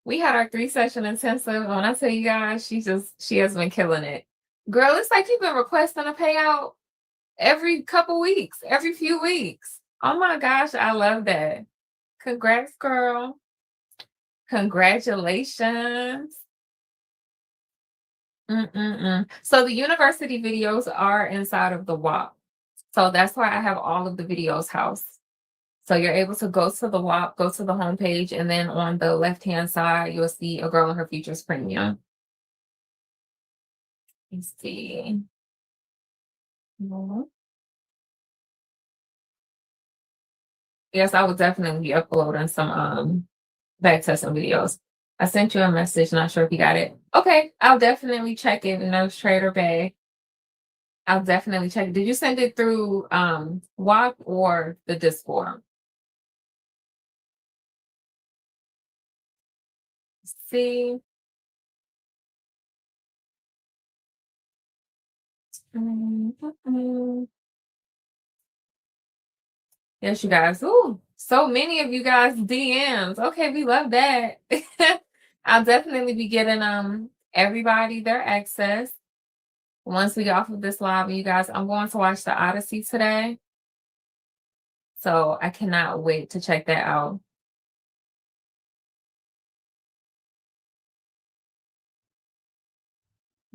we had our 3 session intensive. When I tell you guys, she has been killing it. Girl, it's like you've been requesting a payout every couple weeks, every few weeks. Oh my gosh, I love that. Congrats, girl. Congratulations. Mm-mm-mm. So the university videos are inside of the WAP. So that's why I have all of the videos housed. So you're able to go to the WAP, go to the homepage, and then on the left-hand side, you'll see A Girl in Her Futures Premium. Let's see. Mhm. Yes, I will definitely be uploading some back testing videos. I sent you a message, not sure if you got it. Okay, I'll definitely check it, Nurse Trader Bay. I'll definitely check it. Did you send it through WAP or the Discord? See. Mm-mm. Yes, you guys. Ooh, so many of you guys DMs. Okay, we love that. I'll definitely be getting everybody their access once we get off of this live. You guys, I'm going to watch the Odyssey today. So I cannot wait to check that out.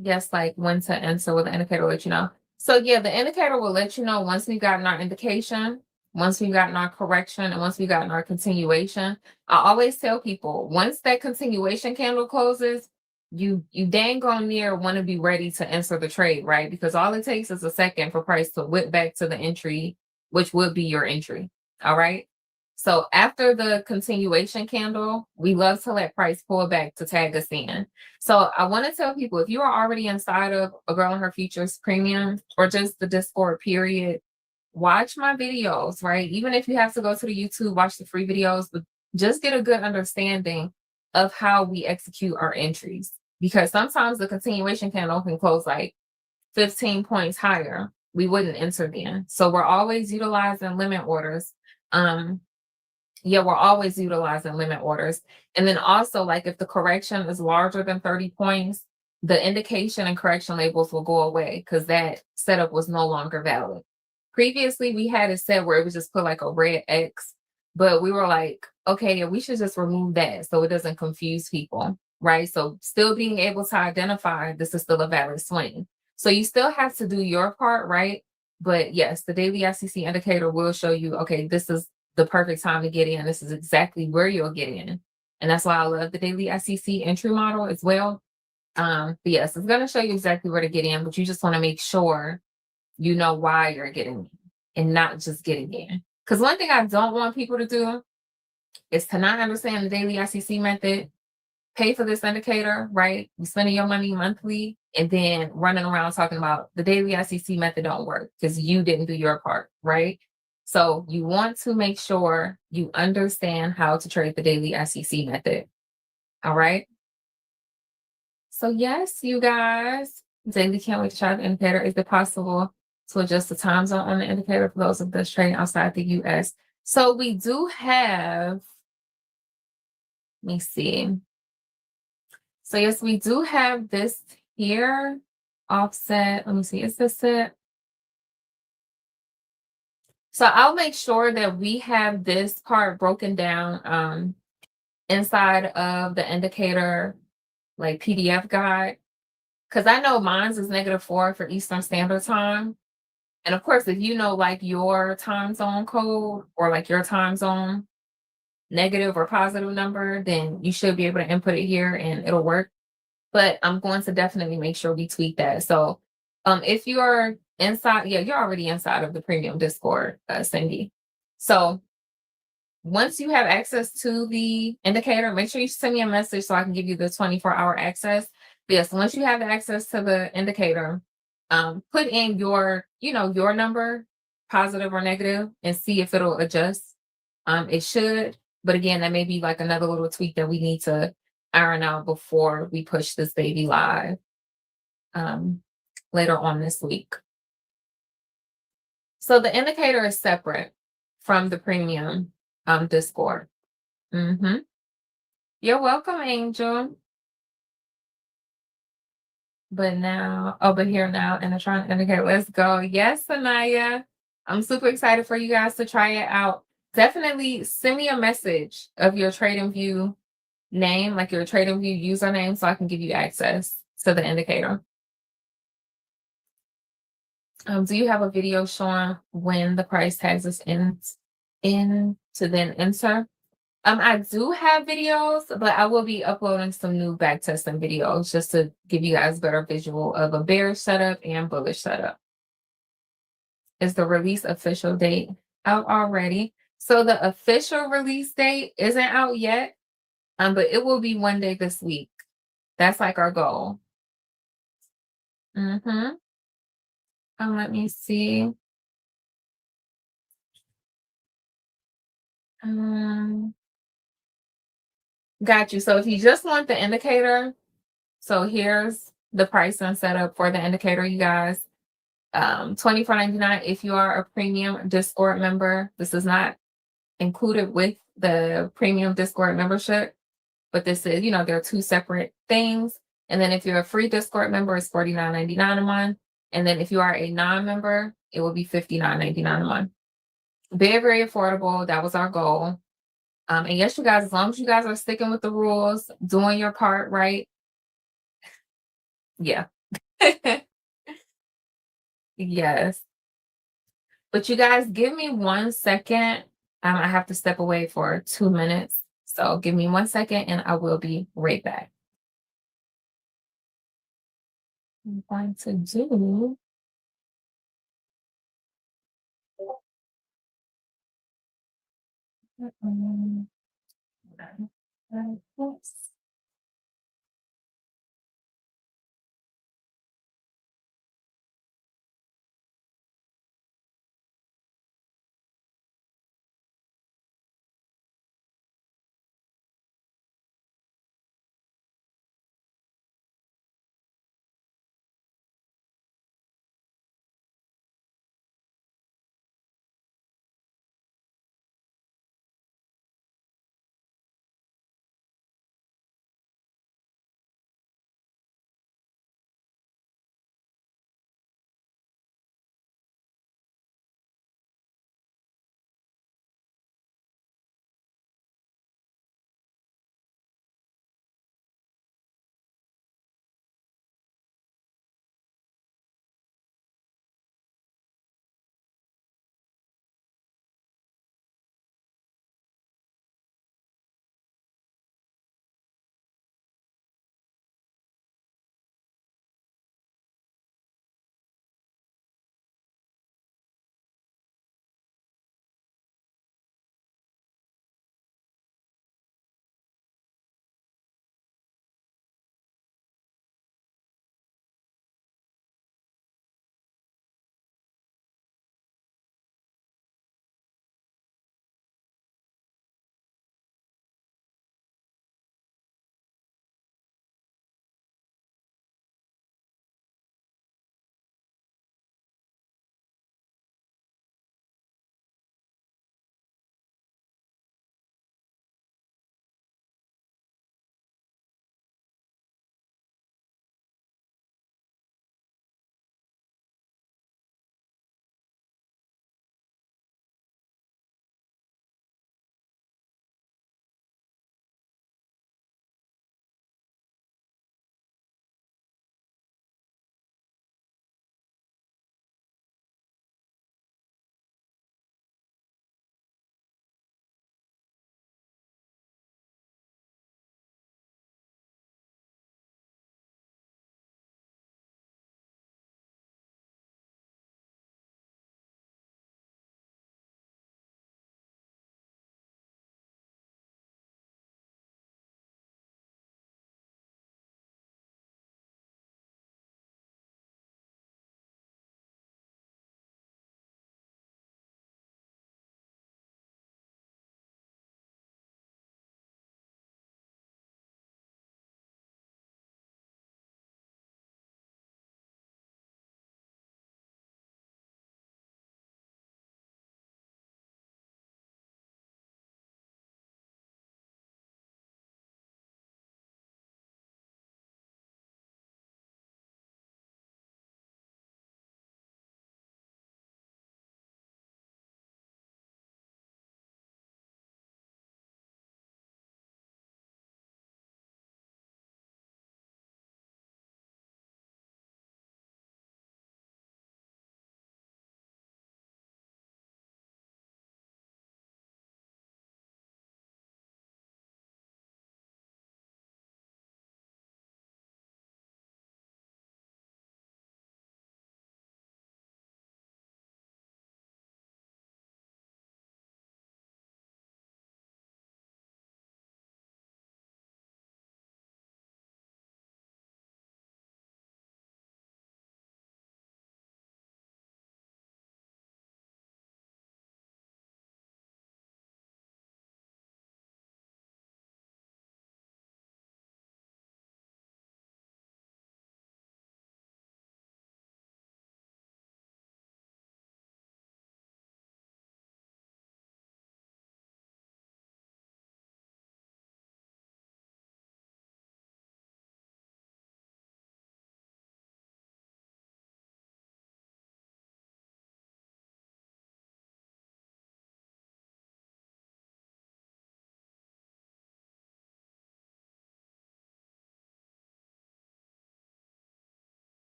Yes, like when to enter with the indicator will let you know. So yeah, the indicator will let you know once we've gotten our indication, once we've gotten our correction, and once we've gotten our continuation. I always tell people once that continuation candle closes, you dang on near want to be ready to enter the trade, right? Because all it takes is a second for price to whip back to the entry, which would be your entry. All right. So after the continuation candle, we love to let price pull back to tag us in. So I want to tell people if you are already inside of A Girl in Her Futures Premium or just the Discord period, watch my videos, right? Even if you have to go to the YouTube, watch the free videos, but just get a good understanding of how we execute our entries. Because sometimes the continuation candle can close like 15 points higher. We wouldn't enter then. So we're always utilizing limit orders. Um, yeah, we're always utilizing limit orders. And then also, like if the correction is larger than 30 points, the indication and correction labels will go away because that setup was no longer valid. Previously, we had it set where it was just put like a red X, but we were like, okay, yeah, we should just remove that so it doesn't confuse people, right? So still being able to identify this is still a valid swing. So you still have to do your part, right? But yes, the daily ICC indicator will show you, okay, this is the perfect time to get in. This is exactly where you'll get in. And that's why I love the daily ICC entry model as well. But yes, it's gonna show you exactly where to get in, but you just want to make sure you know why you're getting in and not just getting in. Because one thing I don't want people to do is to not understand the daily ICC method, pay for this indicator, right? You spending your money monthly and then running around talking about the daily ICC method don't work because you didn't do your part, right? So you want to make sure you understand how to trade the daily ICC method. All right. So yes, you guys, Daily can't wait to try the indicator. Is it possible to adjust the time zone on the indicator for those of us trading outside the US? So we do have, let me see. So yes, we do have this here offset. Let me see, is this it? So I'll make sure that we have this part broken down inside of the indicator like PDF guide. Cause I know mine's is -4 for Eastern Standard Time. And of course, if you know like your time zone code or like your time zone negative or positive number, then you should be able to input it here and it'll work. But I'm going to definitely make sure we tweak that. So if you're inside, yeah, you're already inside of the premium Discord, Cindy. So once you have access to the indicator, make sure you send me a message so I can give you the 24-hour access. But yes, once you have access to the indicator, put in your, your number, positive or negative, and see if it'll adjust. It should, but again, that may be like another little tweak that we need to iron out before we push this baby live later on this week. So the indicator is separate from the premium Discord. Mm-hmm. You're welcome, Angel. But here now, and I'm trying to indicate, let's go. Yes, Sanaya. I'm super excited for you guys to try it out. Definitely send me a message of your TradingView name, like your TradingView username, so I can give you access to the indicator. Do you have a video showing when the price tags is in to then enter? I do have videos, but I will be uploading some new back testing videos just to give you guys better visual of a bearish setup and bullish setup. Is the release official date out already? So the official release date isn't out yet, but it will be one day this week. That's like our goal. Mm-hmm. Let me see. Got you. So if you just want the indicator, so here's the pricing setup for the indicator, you guys. $24.99 if you are a premium Discord member. This is not included with the premium Discord membership, but this is, there are two separate things. And then if you're a free Discord member, it's $49.99 a month. And then if you are a non-member, it will be $59.99 a month. Very, very affordable. That was our goal. And yes, you guys, as long as you guys are sticking with the rules, doing your part right, yeah. Yes. But you guys, give me 1 second. I have to step away for 2 minutes. So give me 1 second and I will be right back. I'm going to do. Oops.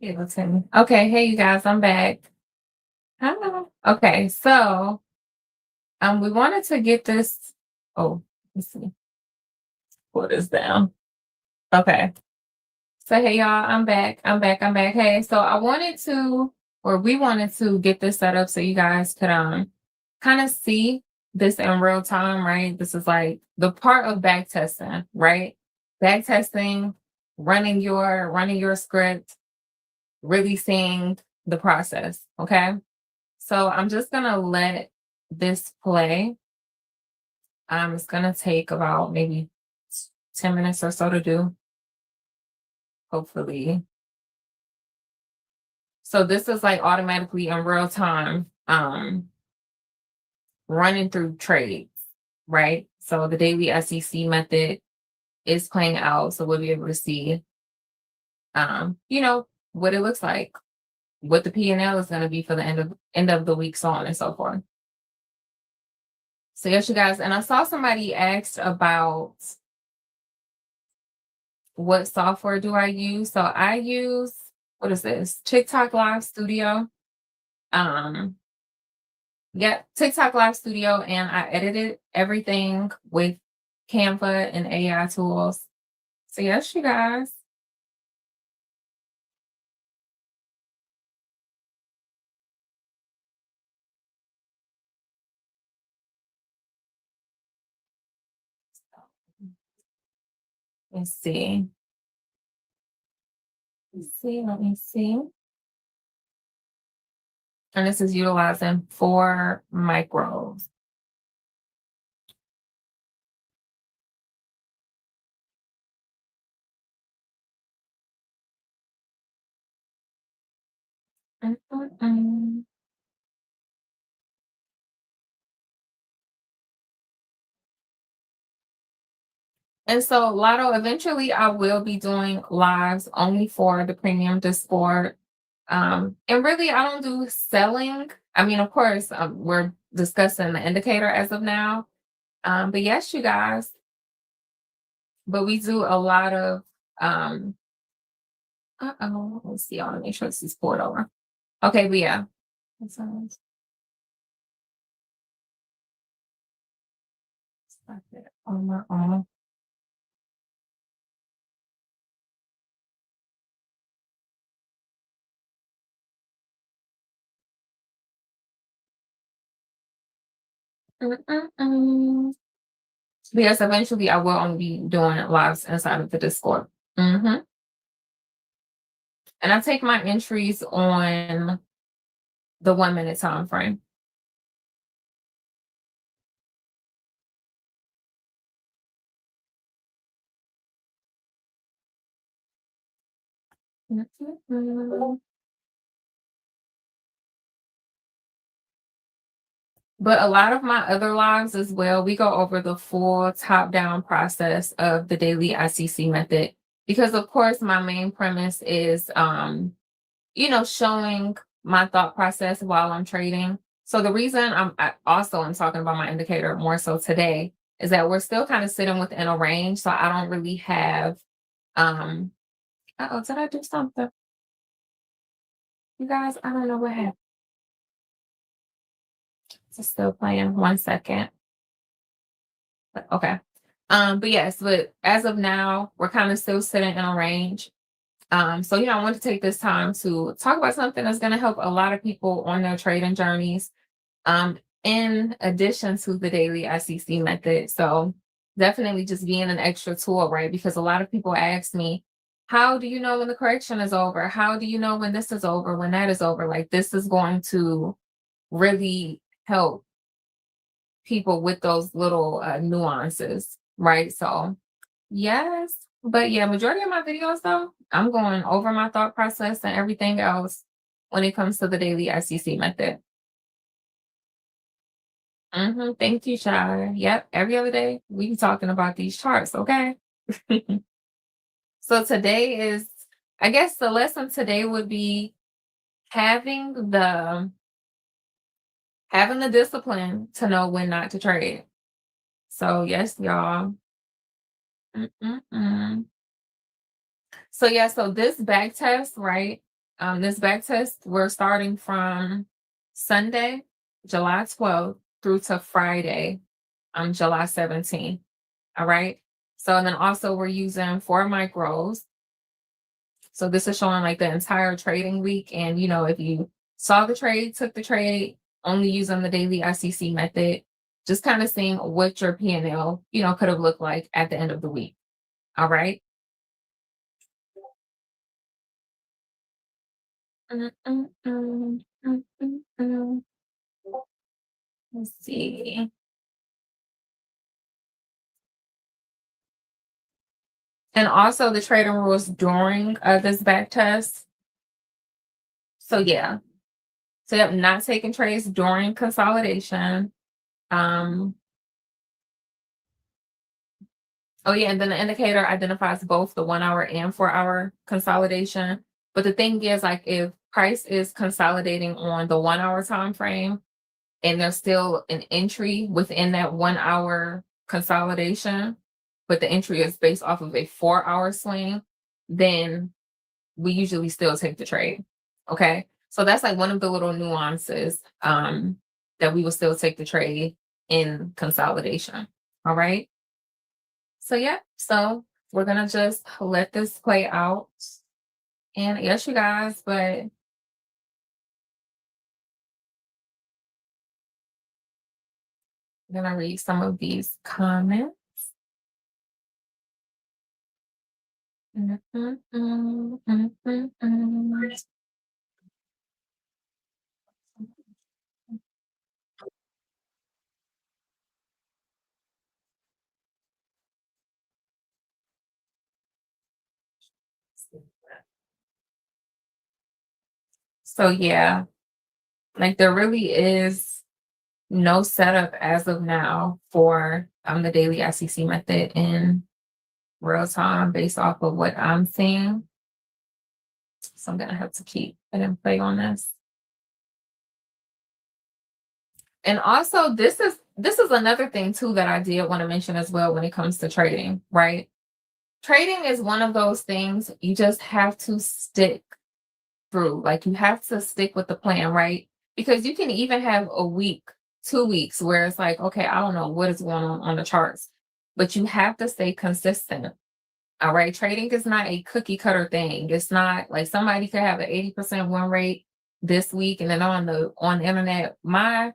Give it to me. Okay, hey you guys, I'm back. Hello. Okay, so we wanted to get this. Oh, let's see. Pull this down. Okay. So hey y'all, I'm back. I'm back. I'm back. Hey, so I wanted to, or we wanted to get this set up so you guys could kind of see this in real time, right? This is like the part of back testing, right? Back testing, running your script, really seeing the process. Okay. So I'm just gonna let this play. It's gonna take about maybe 10 minutes or so to do, hopefully. So this is like automatically in real time, running through trades, right? So the daily SEC method is playing out. So we'll be able to see, you know, what it looks like, what the P&L is gonna be for the end of the week, so on and so forth. So yes, you guys, and I saw somebody asked about what software do I use. So I use, what is this? TikTok Live Studio. Um, yeah, TikTok Live Studio, and I edited everything with Canva and AI tools. So yes, you guys. Let's see. Let me see. And this is utilizing 4 micros. Mm-mm-mm. And so, Lotto, eventually I will be doing lives only for the premium Discord. And really, I don't do selling. I mean, of course, we're discussing the indicator as of now. But yes, you guys, but we do a lot of, um, let's see, I want to make sure this is poured over. Okay, but yeah. That sounds like it on my own. Mm-mm-mm. Because eventually I will only be doing lives inside of the Discord. hmm And I take my entries on the 1 minute time frame. Mhm. But a lot of my other lives as well, we go over the full top down process of the daily ICC method. Because of course my main premise is showing my thought process while I'm trading. So the reason I'm talking about my indicator more so today is that we're still kind of sitting within a range. So I don't really have um did I do something? You guys, I don't know what happened. It's still playing 1 second. But okay. But yes, but as of now, we're kind of still sitting in a range. So I want to take this time to talk about something that's going to help a lot of people on their trading journeys. In addition to the daily ICC method. So definitely just being an extra tool, right? Because a lot of people ask me, how do you know when the correction is over? How do you know when this is over, when that is over? Like this is going to really help people with those little nuances, right? So yes, but yeah, majority of my videos though, I'm going over my thought process and everything else when it comes to the daily ICC method. Thank you, Shire. Yep. Every other day, we be talking about these charts, okay? So today is, I guess the lesson today would be having the having the discipline to know when not to trade. So yes, y'all. Mm-mm-mm. So yeah, so this back test, right? This back test, we're starting from Sunday, July 12th through to Friday, July 17th. All right. So, and then also we're using 4 micros. So this is showing like the entire trading week. And, if you saw the trade, took the trade, only using the daily ICC method, just kind of seeing what your P&L, could have looked like at the end of the week. All right. Mm, mm, mm, mm, mm, mm. Let's see. And also the trading rules during this back test. So yeah. So yep, not taking trades during consolidation. Um, oh yeah, and then the indicator identifies both the 1 hour and 4 hour consolidation. But the thing is, like, if price is consolidating on the 1 hour time frame and there's still an entry within that 1 hour consolidation, but the entry is based off of a 4 hour swing, then we usually still take the trade. Okay. So that's like one of the little nuances that we will still take the trade in consolidation. All right. So, yeah. So we're going to just let this play out. And yes, you guys, but I'm going to read some of these comments. Mhm, mhm, mhm, mhm. So, yeah, like there really is no setup as of now for the daily ICC method in real time based off of what I'm seeing. So I'm gonna have to keep it in play on this. And also this is another thing too that I did want to mention as well when it comes to trading, right? Trading is one of those things you just have to stick through. Like you have to stick with the plan, right? Because you can even have a week, 2 weeks where it's like, okay, I don't know what is going on the charts, but you have to stay consistent. All right. Trading is not a cookie cutter thing. It's not like somebody could have an 80% win rate this week and then on the internet, my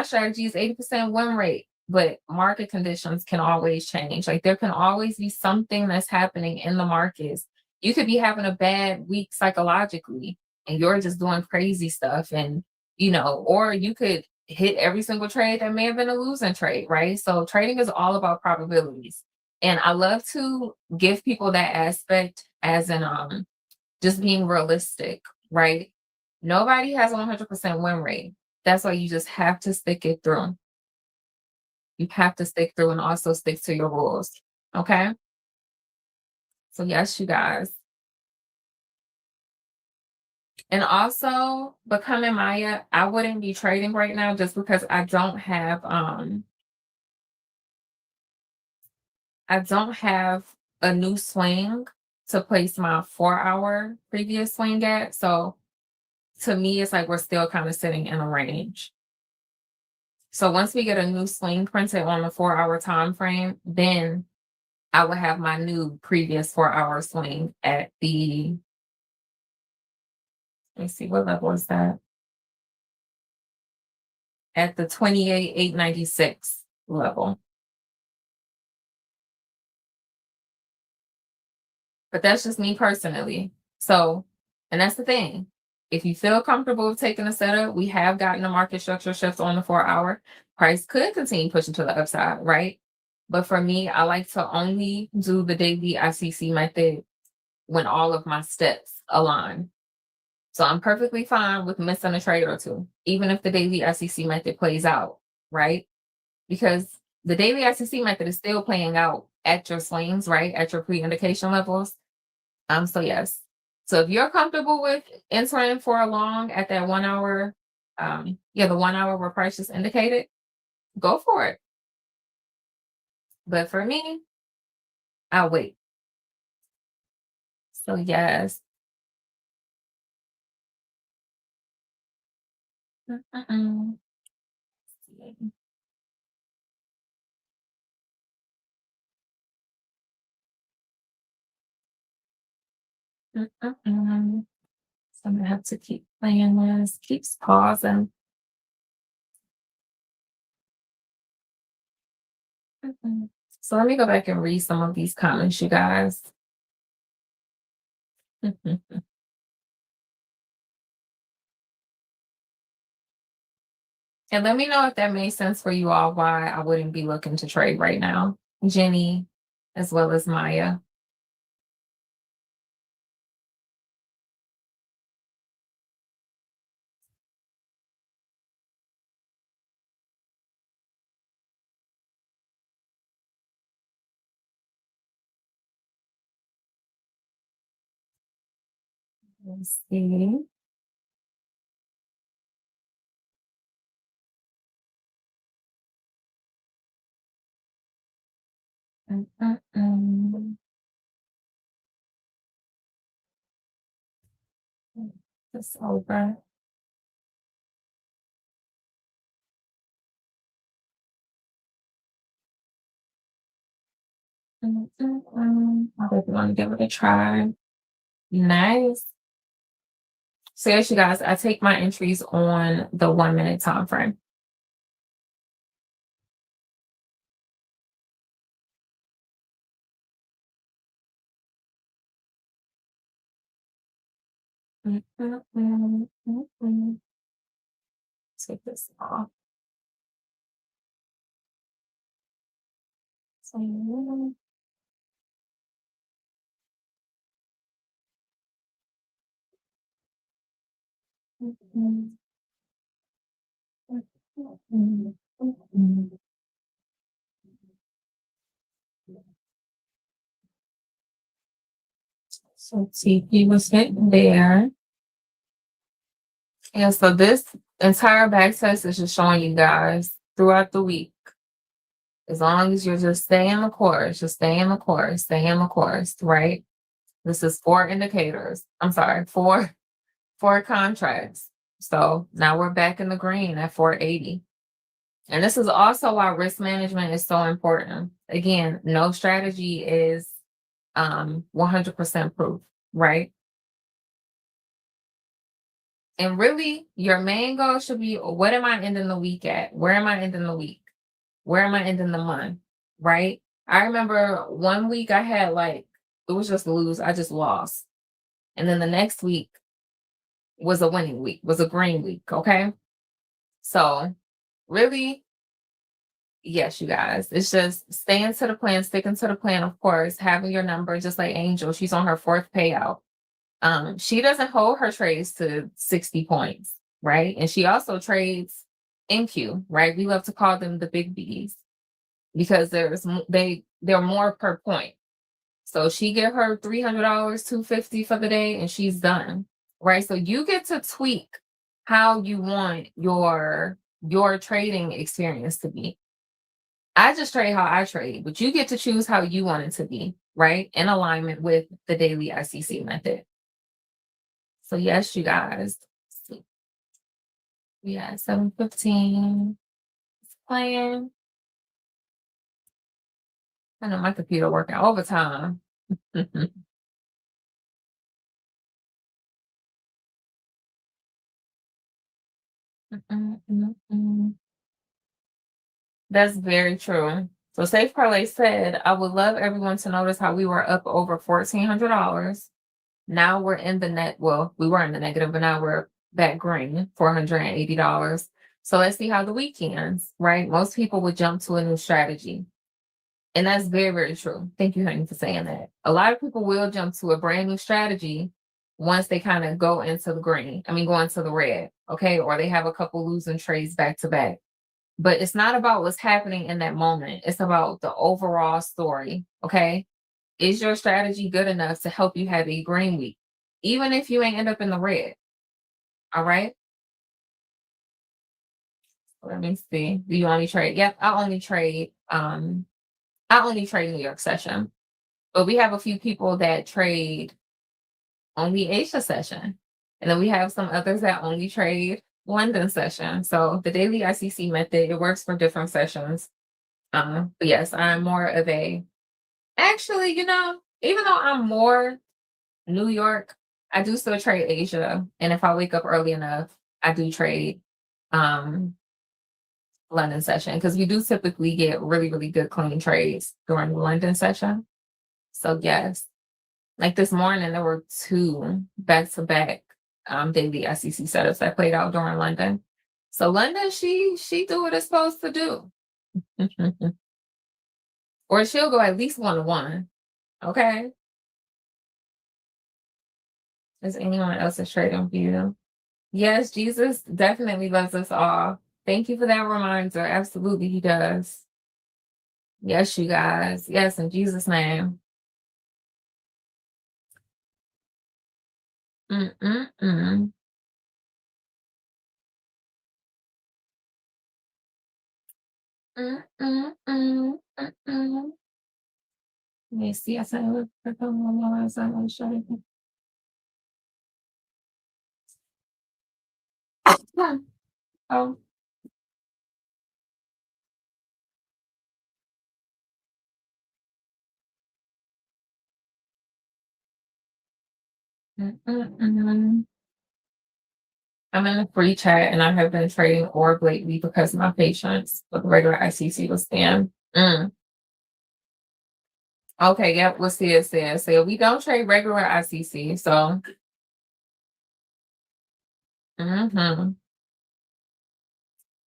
strategy is 80% win rate, but market conditions can always change. Like there can always be something that's happening in the markets. You could be having a bad week psychologically and you're just doing crazy stuff and or you could hit every single trade that may have been a losing trade, right? So trading is all about probabilities. And I love to give people that aspect as in just being realistic, right? Nobody has a 100% win rate. That's why you just have to stick it through. You have to stick through and also stick to your rules. Okay. So, yes, you guys. And also, becoming Maya, I wouldn't be trading right now just because I don't have a new swing to place my 4 hour previous swing at. So to me, it's like we're still kind of sitting in a range. So once we get a new swing printed on the 4 hour time frame, then I will have my new previous 4 hour swing at the, let me see, what level is that? At the 28,896 level. But that's just me personally. So, and that's the thing. If you feel comfortable with taking a setup, we have gotten a market structure shift on the 4 hour. Price could continue pushing to the upside, right? But for me, I like to only do the daily ICC method when all of my steps align. So I'm perfectly fine with missing a trade or two, even if the daily ICC method plays out, right? Because the daily ICC method is still playing out at your swings, right? At your pre-indication levels. So yes. So if you're comfortable with entering for a long at that 1 hour, the 1 hour where price is indicated, go for it. But for me, I'll wait. So yes. Mm-mm. Mm-mm. So I'm gonna have to keep playing this, keeps pausing. Mm-mm. So let me go back and read some of these comments, you guys. Mhm. And let me know if that made sense for you all, why I wouldn't be looking to trade right now. Jenny, as well as Maya. Let's see. Mm-mm-mm. It's over. Mm-mm-mm. I hope you want to give it a try. Nice. So yes, you guys, I take my entries on the 1 minute time frame. Mm-mm-mm. Mm-mm. Take this off. So, mm-mm. Mm-mm. Mm-mm. So TP was hitting there. And so this entire back test is just showing you guys throughout the week, as long as you're just staying the course, just stay in the course, stay in the course, right? This is 4 indicators. I'm sorry, four contracts. So now we're back in the green at 480. And this is also why risk management is so important. Again, no strategy is 100% proof, right? And really, your main goal should be, what am I ending the week at? Where am I ending the week? Where am I ending the month? Right? I remember one week I had like, it was just lose. I just lost. And then the next week was a winning week, was a green week. Okay. So really, yes, you guys, it's just staying to the plan, sticking to the plan, of course, having your number, just like Angel. She's on her fourth payout. She doesn't hold her trades to 60 points, right? And she also trades NQ, right? We love to call them the big B's because they're more per point. So she get her $300, 250 for the day, and she's done, right? So you get to tweak how you want your trading experience to be. I just trade how I trade, but you get to choose how you want it to be, right? In alignment with the daily ICC method. So yes, you guys. Yeah, 7:15. It's playing. I know my computer working overtime. That's very true. So Safe Parlay said, I would love everyone to notice how we were up over $1,400. Now we're in the net. Well, we were in the negative, but now we're back green, $480. So let's see how the week ends, right? Most people would jump to a new strategy. And that's very, very true. Thank you, honey, for saying that. A lot of people will jump to a brand new strategy once they kind of go into the green. I mean, go into the red, okay? Or they have a couple losing trades back to back. But it's not about what's happening in that moment. It's about the overall story, okay? Is your strategy good enough to help you have a green week, even if you ain't end up in the red? All right. Let me see. Do you only trade? Yep, I only trade. I only trade New York session, but we have a few people that trade only Asia session, and then we have some others that only trade London session. So the daily ICC method, it works for different sessions. But yes, I'm more of a actually, even though I'm more New York, I do still trade Asia. And if I wake up early enough, I do trade um London session because we do typically get really, really good clean trades during the London session. So yes, like this morning there were two back to back daily SEC setups that played out during London. So London, she do what it's supposed to do. Or she'll go at least 1 to 1. Okay. Is anyone else's trading view? Yes, Jesus definitely loves us all. Thank you for that reminder. Absolutely, he does. Yes, you guys. Yes, in Jesus' name. Mm-mm-mm. Mm-mm-mm. Mm-mm. Let me see. I said, look, oh, mm-mm-mm. I'm in a free chat and I have been trading orb lately because my patience with regular ICC was thin. Okay, yep, we'll see it says. So we don't trade regular ICC. So mhm.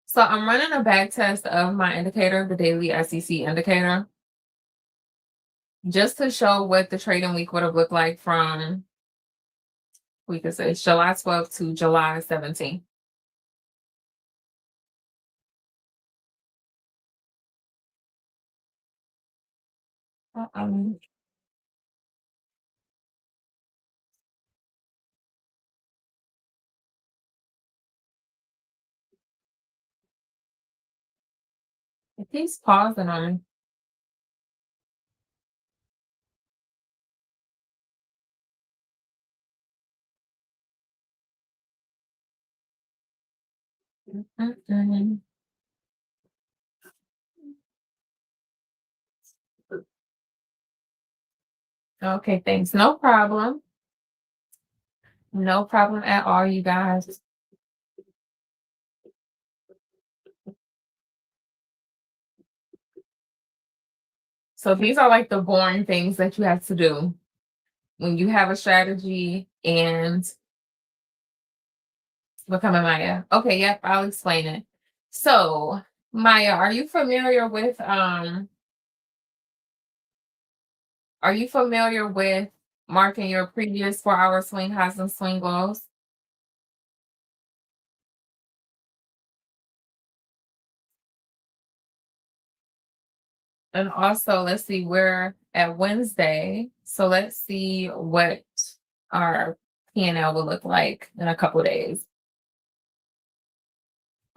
So I'm running a back test of my indicator, the daily ICC indicator, just to show what the trading week would have looked like from we could say July 12th to July 17th. Um, it keeps pausing on me. Mm-mm. Okay, thanks. No problem. No problem at all, you guys. So these are like the boring things that you have to do when you have a strategy and becoming Maya. Okay, yep, I'll explain it. So, Maya, are you familiar with marking your previous 4-hour swing highs and swing lows? And also, let's see, we're at Wednesday. So let's see what our P&L will look like in a couple days.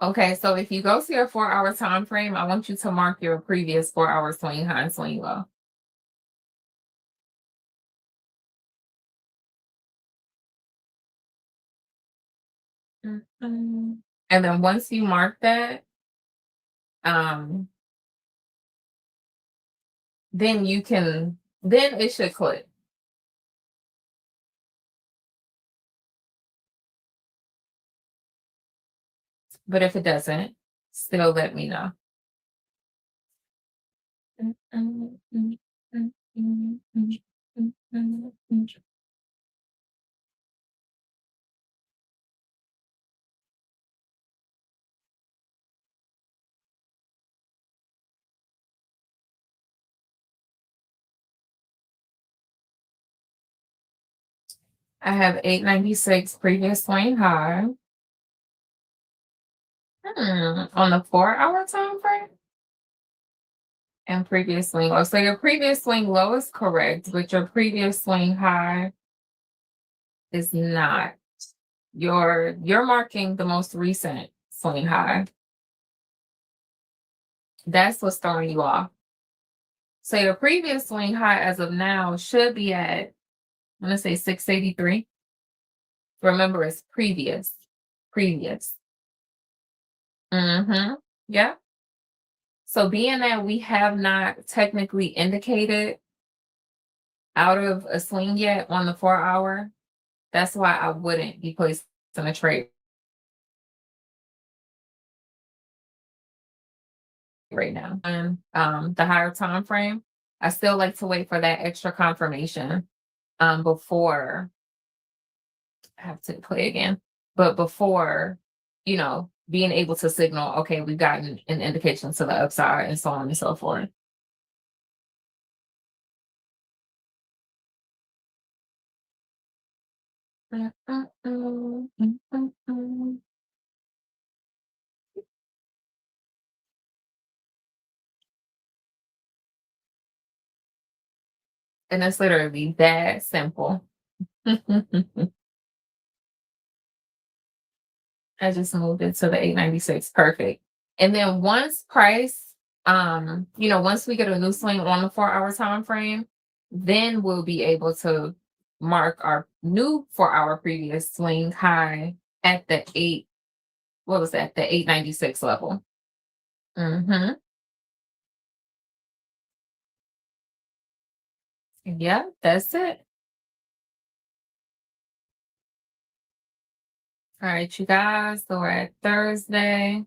Okay, so if you go to your 4-hour time frame, I want you to mark your previous 4-hour swing high and swing low. Mhm. And then once you mark that, um, then it should click. But if it doesn't, still let me know. I have 896 previous swing high. On the 4-hour time frame and previous swing low. So your previous swing low is correct, but your previous swing high is not. You're marking the most recent swing high. That's what's throwing you off. So your previous swing high as of now should be at, I'm gonna say 683. Remember, it's previous. Previous. Mhm. Yeah. So being that we have not technically indicated out of a swing yet on the 4 hour, that's why I wouldn't be placing a trade right now. And the higher time frame, I still like to wait for that extra confirmation before I have to play again. But before, being able to signal, okay, we've gotten an indication to the upside and so on and so forth. Mm, mm, mm, mm, mm, mm. And it's literally that simple. I just moved it to the 896. Perfect. And then once price, once we get a new swing on the 4 hour time frame, then we'll be able to mark our new 4 hour previous swing high at the what was that? The 896 level. Mm-hmm. Yeah, that's it. All right, you guys. So we're at Thursday.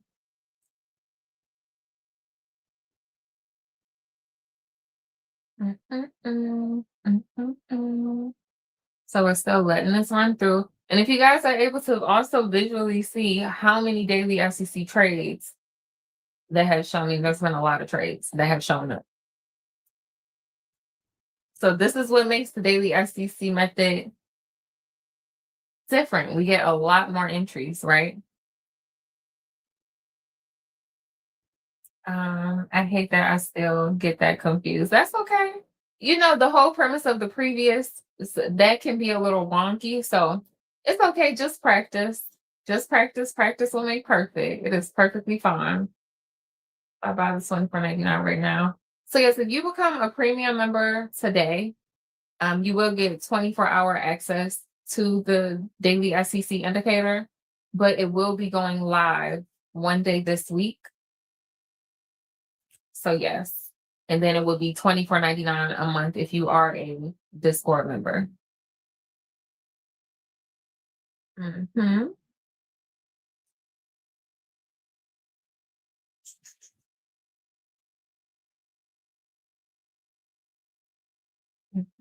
Mm-mm-mm, mm-mm-mm. So we're still letting this run through. And if you guys are able to also visually see how many daily SEC trades that have shown me, there's been a lot of trades that have shown up. So this is what makes the daily SEC method different. We get a lot more entries, right? I hate that I still get that confused. That's okay. The whole premise of the previous that can be a little wonky. So it's okay. Just practice. Just practice. Practice will make perfect. It is perfectly fine. I buy this one for 99 right now. So yes, if you become a premium member today, you will get 24-hour access to the daily SEC indicator, but it will be going live one day this week. So yes. And then it will be 24.99 a month if you are a Discord member. Mm-hmm.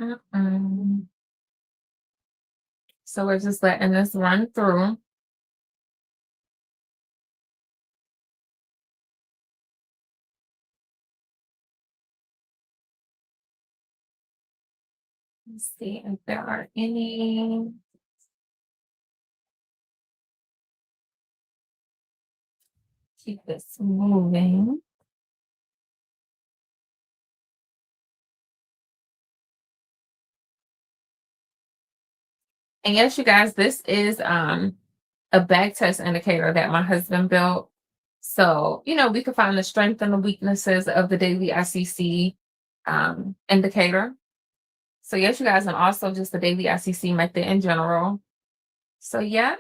Mm-mm. So we're just letting this run through. Let's see if there are any. Keep this moving. And yes, you guys, this is a back test indicator that my husband built. So, we could find the strength and the weaknesses of the daily SEC indicator. So, yes, you guys, and also just the daily SEC method in general. So, yeah.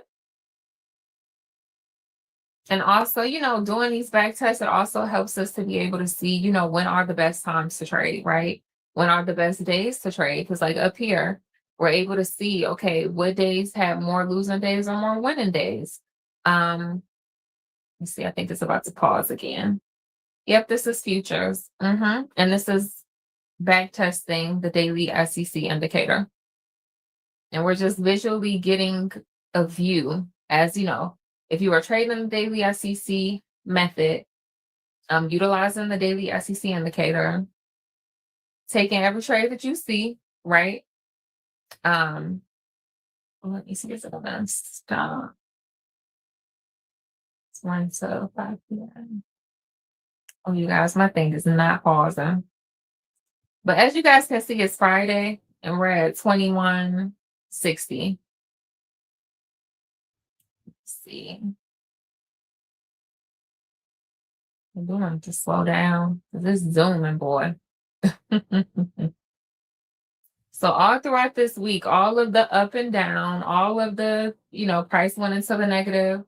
And also, doing these back tests, it also helps us to be able to see, when are the best times to trade, right? When are the best days to trade? Because, like up here, we're able to see, okay, what days have more losing days or more winning days. Let's see, I think it's about to pause again. Yep, this is futures. And this is back testing the daily SEC indicator. And we're just visually getting a view as if you are trading the daily SEC method, utilizing the daily SEC indicator, taking every trade that you see, right? Um, let me see, is it gonna stop? It's 1 to 5 p.m. Oh, you guys, my thing is not pausing. But as you guys can see, it's Friday and we're at 2160. Let's see. I'm doing to slow down. This zooming, boy. So all throughout this week, all of the up and down, all of the, price went into the negative.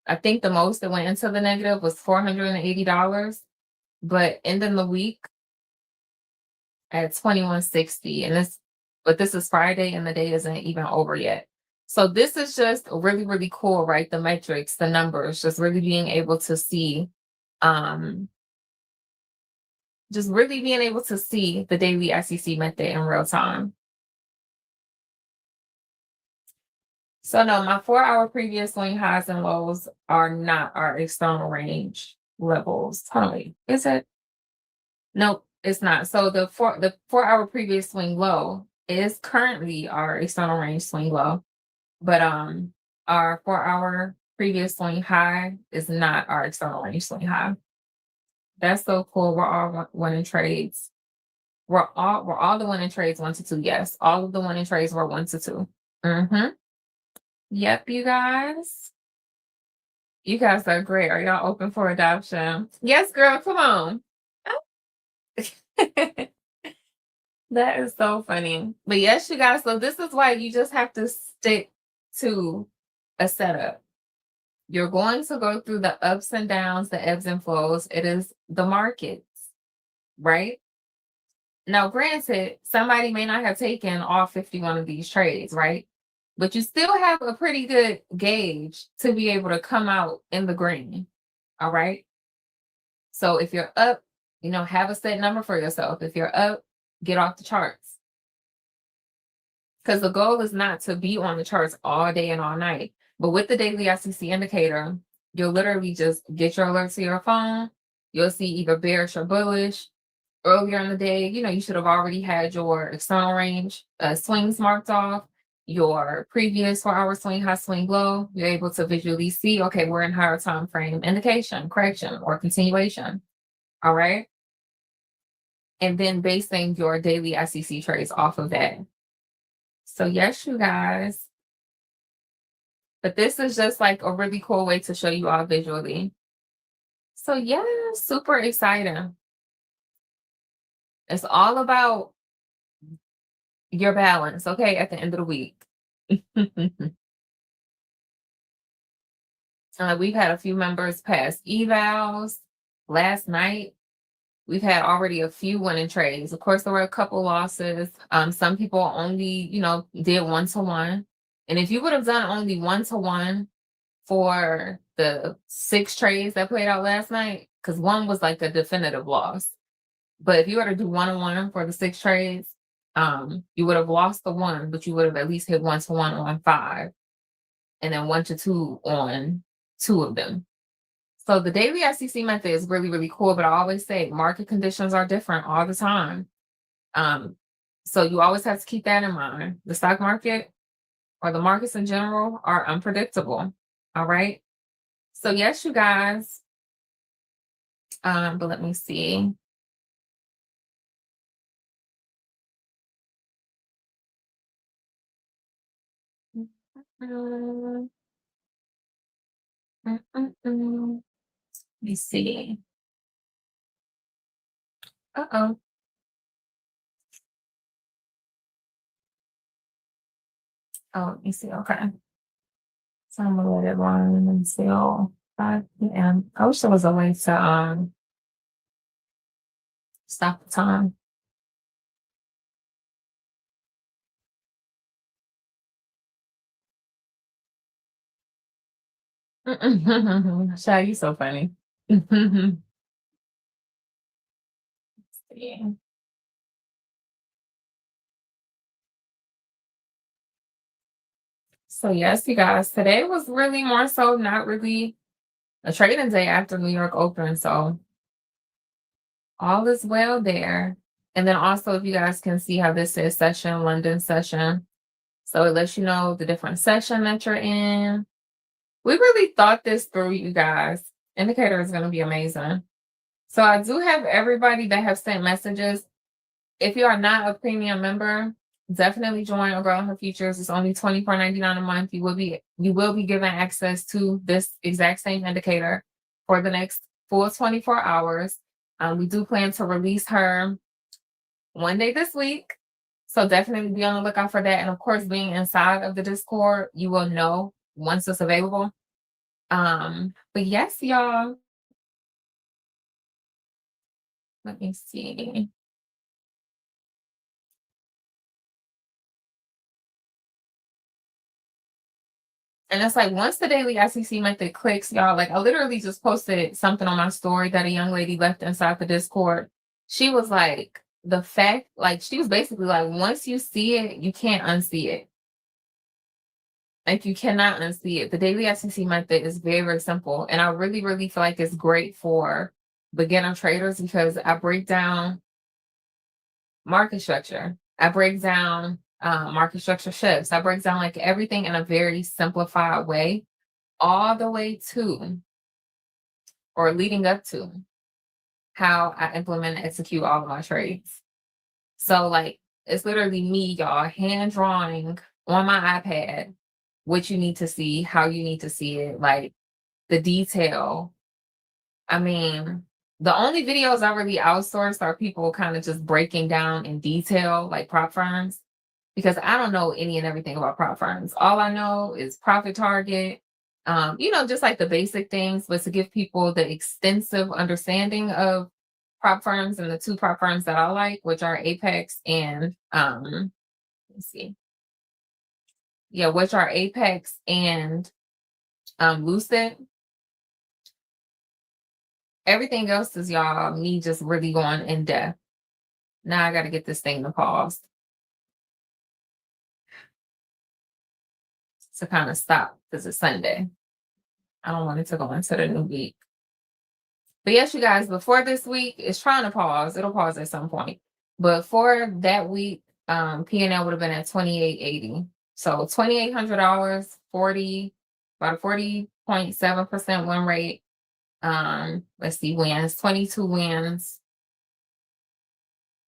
I think the most that went into the negative was $480, but ending the week at 2160, and this is Friday and the day isn't even over yet. So this is just really, really cool, right? The metrics, the numbers, just really being able to see, um, just really being able to see the daily SEC method in real time. So no, my 4 hour previous swing highs and lows are not our external range levels. Hold on, wait, is it? Nope, it's not. So the 4 hour previous swing low is currently our external range swing low, but our 4 hour previous swing high is not our external range swing high. That's so cool. We're all winning trades. We're all the winning trades 1 to 2. Yes, all of the winning trades were 1 to 2. Mm-hmm. Yep, you guys. You guys are great. Are y'all open for adoption? Yes, girl. Come on. That is so funny. But yes, you guys, so this is why you just have to stick to a setup. You're going to go through the ups and downs, the ebbs and flows. It is the markets, right? Now, granted, somebody may not have taken all 51 of these trades, right? But you still have a pretty good gauge to be able to come out in the green. All right. So if you're up, have a set number for yourself. If you're up, get off the charts. Because the goal is not to be on the charts all day and all night. But with the daily SEC indicator, you'll literally just get your alerts to your phone. You'll see either bearish or bullish. Earlier in the day, you should have already had your external range swings marked off, your previous 4 hour swing high, swing low. You're able to visually see, okay, we're in higher time frame indication, correction, or continuation. All right. And then basing your daily SEC trades off of that. So yes, you guys. But this is just like a really cool way to show you all visually. So yeah, super exciting. It's all about your balance, okay, at the end of the week. We've had a few members pass evals last night. We've had already a few winning trades. Of course, there were a couple losses. Some people only, did 1-to-1. And if you would have done only 1-to-1 for the 6 trades that played out last night, because one was like a definitive loss. But if you were to do 1-on-1 for the 6 trades, you would have lost the one, but you would have at least hit 1-to-1 on 5, and then 1-to-2 on 2 of them. So the daily SEC method is really, really cool, but I always say market conditions are different all the time. So you always have to keep that in mind. The stock market or the markets in general are unpredictable. All right. So yes, you guys. But let me see. Let me see. Uh-oh. Oh, let me see. Okay. So I'm gonna let it run until 5 p.m. I wish there was a way to stop the time. Shy, you so funny. Yeah. So yes, you guys, today was really more so not really a trading day after New York Open. So all is well there. And then also, if you guys can see how this says session, London session. So it lets you know the different session that you're in. We really thought this through, you guys. Indicator is going to be amazing. So I do have everybody that have sent messages. If you are not a premium member, definitely join or Girl in Her Futures. It's only $24.99 a month. You will be given access to this exact same indicator for the next full 24 hours. We do plan to release her one day this week. So definitely be on the lookout for that. And of course, being inside of the Discord, you will know once it's available. But yes, y'all, let me see. And it's like once the daily ICC method clicks, y'all, like I literally just posted something on my story that a young lady left inside the Discord. She was like, the fact, like she was basically like, once you see it, you can't unsee it. Like you cannot unsee it. The daily ICC method is very, very simple. And I really, really feel like it's great for beginner traders because I break down market structure. I break down market structure shifts. I break down like everything in a very simplified way, all the way to or leading up to how I implement and execute all of my trades. So like it's literally me, y'all, hand drawing on my iPad what you need to see, how you need to see it, like the detail. I mean, the only videos I really outsource are people kind of just breaking down in detail, like prop firms, because I don't know any and everything about prop firms. All I know is profit target, just like the basic things, but to give people the extensive understanding of prop firms and the two prop firms that I like, which are Apex and let's see. Yeah, which are Apex and Lucid. Everything else is y'all me just really going in depth. Now I gotta get this thing to pause to kind of stop because it's Sunday. I don't want it to go into the new week. But yes, you guys, before this week, it's trying to pause. It'll pause at some point. But for that week, P&L would have been at 2880. So $2,800, 40, about a 40.7% win rate. Let's see, wins, 22 wins,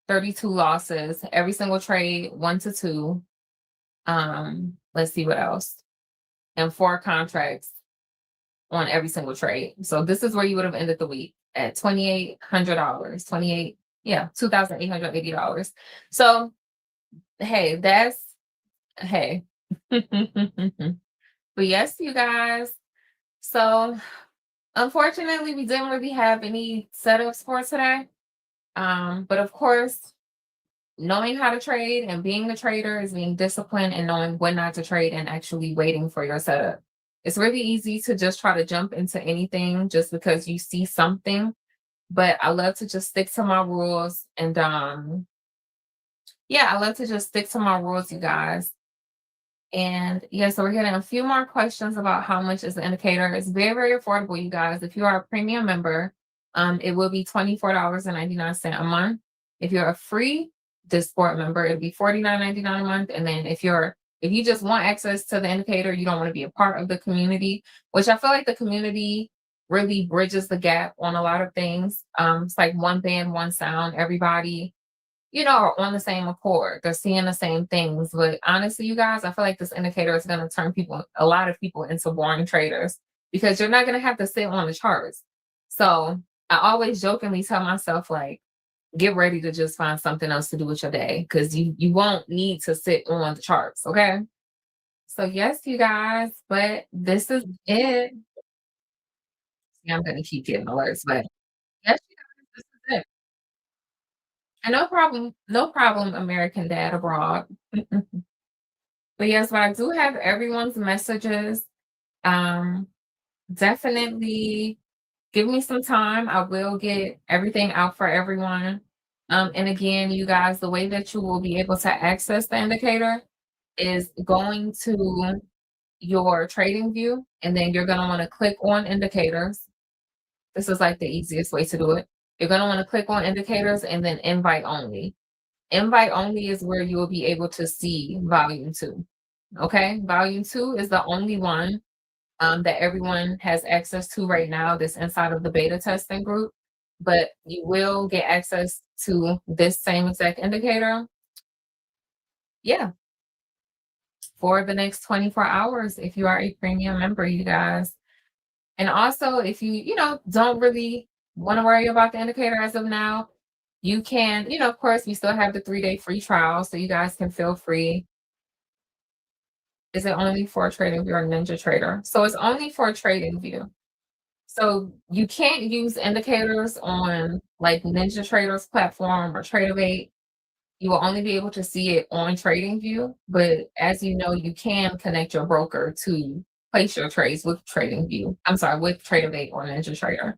32 losses, every single trade, 1 to 2. Let's see what else. And 4 contracts on every single trade. So this is where you would have ended the week at $2,800, 28, yeah, $2,880. So hey, hey. But yes, you guys. So unfortunately, we didn't really have any setups for today. But of course, knowing how to trade and being a trader is being disciplined and knowing when not to trade and actually waiting for your setup. It's really easy to just try to jump into anything just because you see something, but I love to just stick to my rules and yeah, I love to just stick to my rules, you guys. And yeah, so we're getting a few more questions about how much is the indicator. It's very, very affordable, you guys. If you are a premium member, it will be $24.99 a month. If you're a free Discord member, it'll be $49.99 a month. And then if you just want access to the indicator, you don't want to be a part of the community, which I feel like the community really bridges the gap on a lot of things. It's like one band, one sound, everybody are on the same accord. They're seeing the same things. But honestly, you guys, I feel like this indicator is going to turn a lot of people into boring traders because you're not going to have to sit on the charts. So I always jokingly tell myself, like, get ready to just find something else to do with your day because you won't need to sit on the charts. Okay. So yes, you guys, but this is it. Yeah, I'm going to keep getting alerts, but yes, you guys, this is it. And no problem, American Dad abroad. But yes, but I do have everyone's messages. Um, Definitely give me some time. I will get everything out for everyone. And again, you guys, the way that you will be able to access the indicator is going to your trading view, and then you're going to want to click on indicators. This is like the easiest way to do it. You're going to want to click on indicators and then invite only. Invite only is where you will be able to see volume 2. Okay, volume 2 is the only one that everyone has access to right now that's inside of the beta testing group. But you will get access to this same exact indicator, yeah, for the next 24 hours if you are a premium member, you guys. And also, if you don't really want to worry about the indicator as of now, you can, of course, we still have the 3-day free trial, so you guys can feel free. Is it only for TradingView or NinjaTrader? So it's only for TradingView. So you can't use indicators on like NinjaTrader's platform or Tradeovate. You will only be able to see it on TradingView, but as you know, you can connect your broker to place your trades with TradingView. I'm sorry, with Tradeovate or NinjaTrader.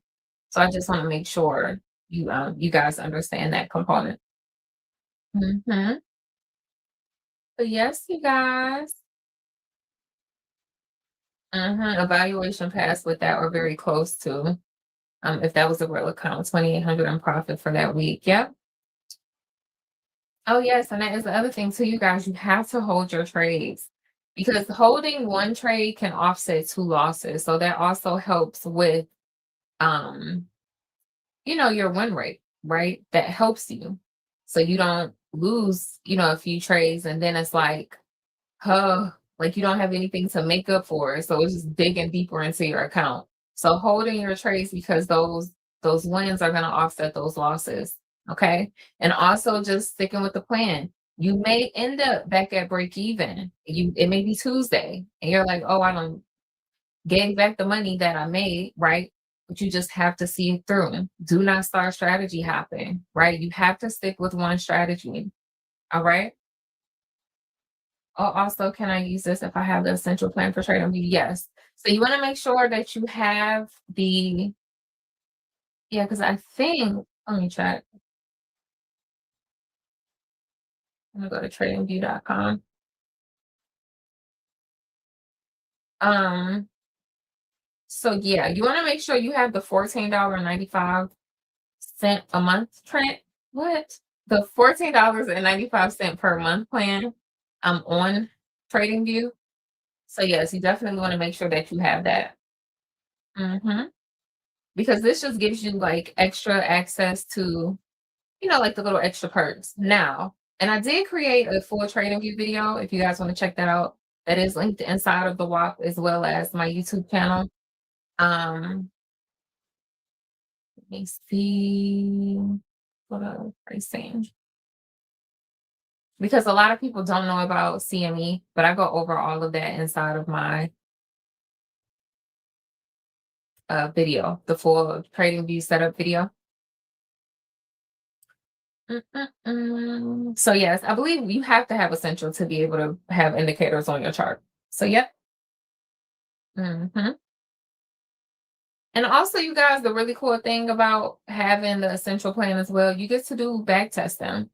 So I just want to make sure you guys understand that component. Hmm. But yes, you guys. Evaluation pass with that or very close to. If that was a real account, 2,800 in profit for that week. Yep. Oh, yes, and that is the other thing too, you guys, you have to hold your trades because holding one trade can offset two losses. So that also helps with um, your win rate, right? That helps you. So you don't lose, a few trades and then it's like you don't have anything to make up for it. So it's just digging deeper into your account. So holding your trades because those wins are going to offset those losses. Okay. And also just sticking with the plan. You may end up back at break even. It may be Tuesday and you're like, oh, I don't gave back the money that I made, right? But you just have to see it through. Do not start strategy hopping, right? You have to stick with one strategy. All right. Oh, also, can I use this if I have the essential plan for trading? Yes. So you want to make sure that you have yeah, because I think, let me check. I'm gonna go to tradingview.com. Um, so yeah, you want to make sure you have the $14.95 a month trend. What? The $14.95 per month plan on TradingView. So yes, you definitely want to make sure that you have that. Hmm. Because this just gives you like extra access to like the little extra perks now. And I did create a full trading view video if you guys want to check that out. That is linked inside of the WAP as well as my YouTube channel. Let me see what else are you saying? Because a lot of people don't know about CME, but I go over all of that inside of my video, the full trading view setup video. So yes, I believe you have to have Essential to be able to have indicators on your chart. So yep. Hmm. And also, you guys, the really cool thing about having the Essential plan as well, you get to do back testing.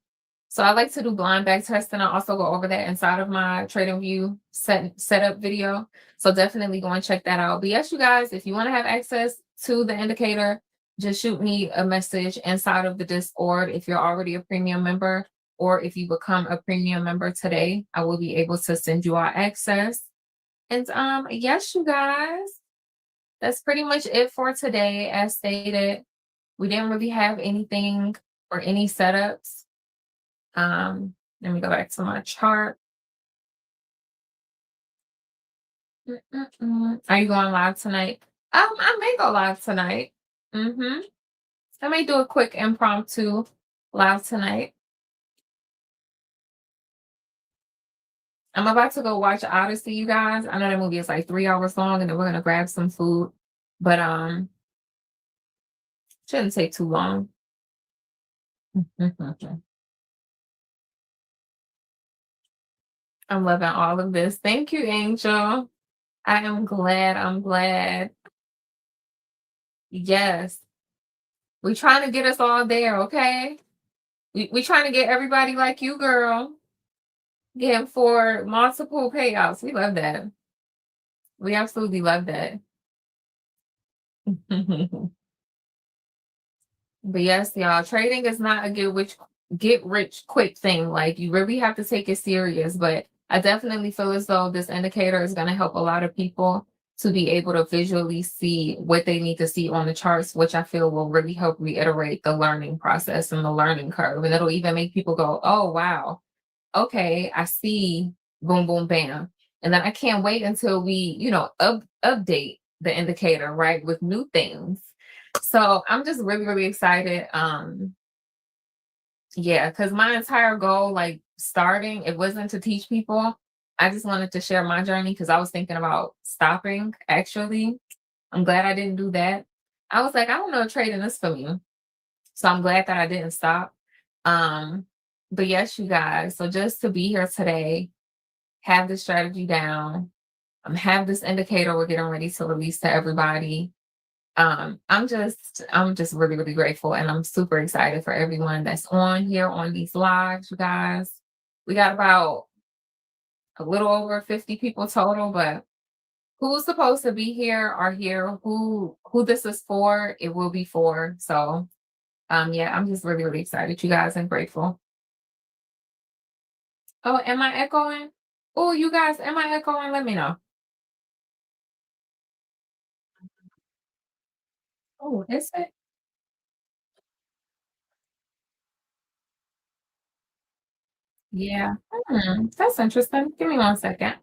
So I like to do blind back testing. I also go over that inside of my trading view setup video. So definitely go and check that out. But yes, you guys, if you want to have access to the indicator, just shoot me a message inside of the Discord if you're already a premium member, or if you become a premium member today, I will be able to send you our access. And yes, you guys, that's pretty much it for today. As stated, we didn't really have anything or any setups. Let me go back to my chart. Are you going live tonight? I may go live tonight. Mm-hmm. I may do a quick impromptu live tonight. I'm about to go watch Odyssey, you guys. I know that movie is like 3 hours long, and then we're gonna grab some food. But shouldn't take too long. I'm loving all of this. Thank you, Angel. I am glad. I'm glad. Yes. We trying to get us all there, okay? We trying to get everybody like you, girl. Getting for multiple payouts. We love that. We absolutely love that. But yes, y'all, trading is not a get rich quick thing. Like you really have to take it serious. But I definitely feel as though this indicator is going to help a lot of people to be able to visually see what they need to see on the charts, which I feel will really help reiterate the learning process and the learning curve. And it'll even make people go, oh wow, okay, I see, boom, boom, bam. And then I can't wait until we, update the indicator, right, with new things. So I'm just really, really excited. Yeah, because my entire goal, like starting, it wasn't to teach people. I just wanted to share my journey because I was thinking about stopping actually. I'm glad I didn't do that. I was like, I don't know if trading is for me. So I'm glad that I didn't stop. Um, but yes, you guys, so just to be here today, have this strategy down, have this indicator we're getting ready to release to everybody. I'm just really, really grateful and I'm super excited for everyone that's on here on these lives, you guys. We got about a little over 50 people total, but who's supposed to be here are here. Who this is for, it will be for. So yeah, I'm just really, really excited, you guys, and grateful. Oh, am I echoing? Oh, you guys, am I echoing? Let me know. Oh, is it? Yeah. That's interesting. Give me 1 second.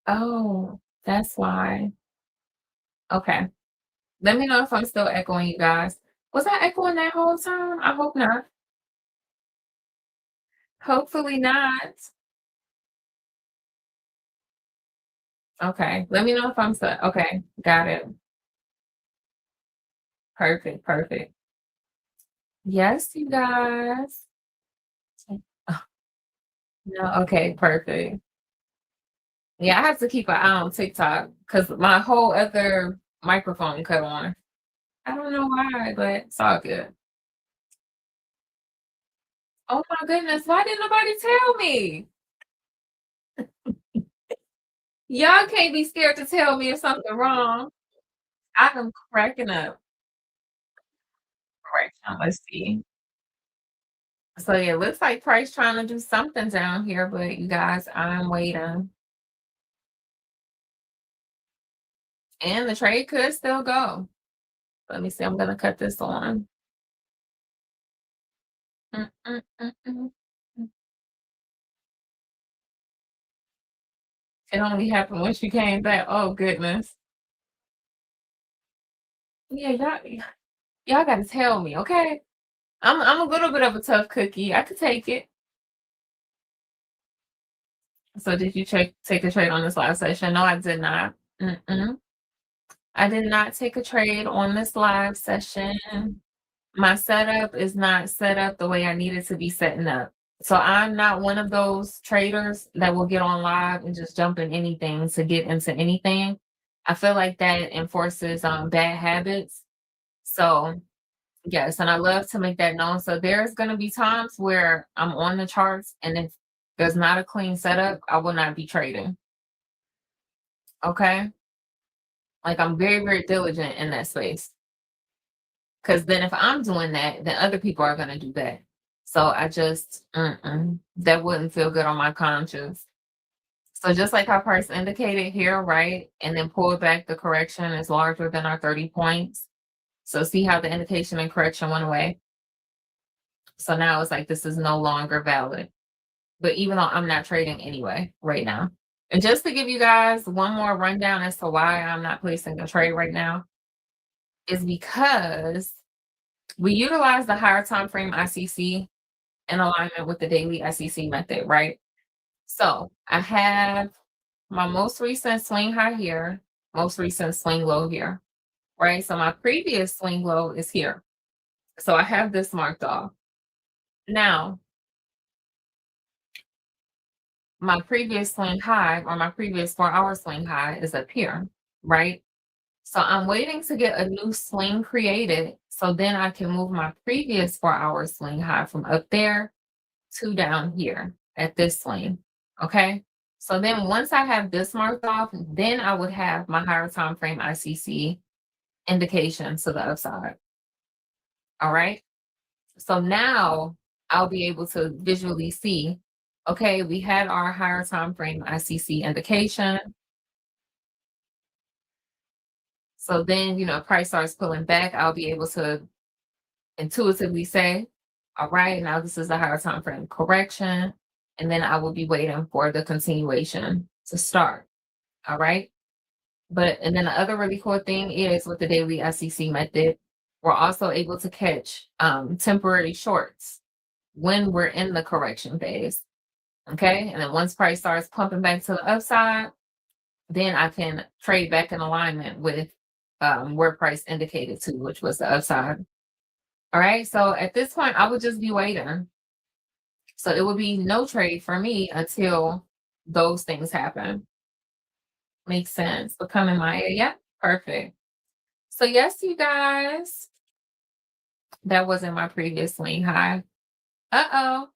Oh, that's why. Okay. Let me know if I'm still echoing, you guys. Was I echoing that whole time? I hope not. Hopefully not. Okay. Let me know if I'm still okay. Got it. Perfect. Perfect. Yes, you guys. Oh, no, okay, perfect. Yeah, I have to keep an eye on TikTok because my whole other microphone cut on. I don't know why, but it's all good. Oh my goodness, why didn't nobody tell me? Y'all can't be scared to tell me if something wrong. I am cracking up. Right now, let's see. So yeah, looks like Price trying to do something down here, but you guys, I'm waiting. And the trade could still go. Let me see. I'm gonna cut this on. Mm, mm, mm, mm, mm. It only happened when she came back. Oh goodness. Yeah, y'all gotta tell me, okay? I'm a little bit of a tough cookie. I could take it. So did you take a trade on this live session? No, I did not. Mm-mm. I did not take a trade on this live session. My setup is not set up the way I need it to be setting up. So I'm not one of those traders that will get on live and just jump in anything to get into anything. I feel like that enforces bad habits. So yes, and I love to make that known. So there's going to be times where I'm on the charts, and if there's not a clean setup, I will not be trading. Okay. Like I'm very, very diligent in that space. Because then if I'm doing that, then other people are going to do that. So I just, that wouldn't feel good on my conscience. So just like our price indicated here, right? And then pull back, the correction is larger than our 30 points. So see how the indication and correction went away. So now it's like this is no longer valid. But even though I'm not trading anyway right now. And just to give you guys one more rundown as to why I'm not placing a trade right now is because we utilize the higher time frame ICC in alignment with the daily ICC method, right? So I have my most recent swing high here, most recent swing low here, right? So my previous swing low is here. So I have this marked off. Now, my previous swing high or my previous 4 hour swing high is up here, right? So I'm waiting to get a new swing created so then I can move my previous 4 hour swing high from up there to down here at this swing. Okay. So then once I have this marked off, then I would have my higher time frame ICC indication to the upside. All right. So now I'll be able to visually see, okay, we had our higher time frame ICC indication. So then, price starts pulling back, I'll be able to intuitively say, all right, now this is the higher time frame correction. And then I will be waiting for the continuation to start. All right. And then the other really cool thing is with the daily SEC method, we're also able to catch temporary shorts when we're in the correction phase. Okay. And then once price starts pumping back to the upside, then I can trade back in alignment with where price indicated to, which was the upside. All right. So at this point, I would just be waiting. So it would be no trade for me until those things happen. Makes sense. Becoming Maya. Yeah. Perfect. So yes, you guys, that wasn't my previous swing high. Uh oh.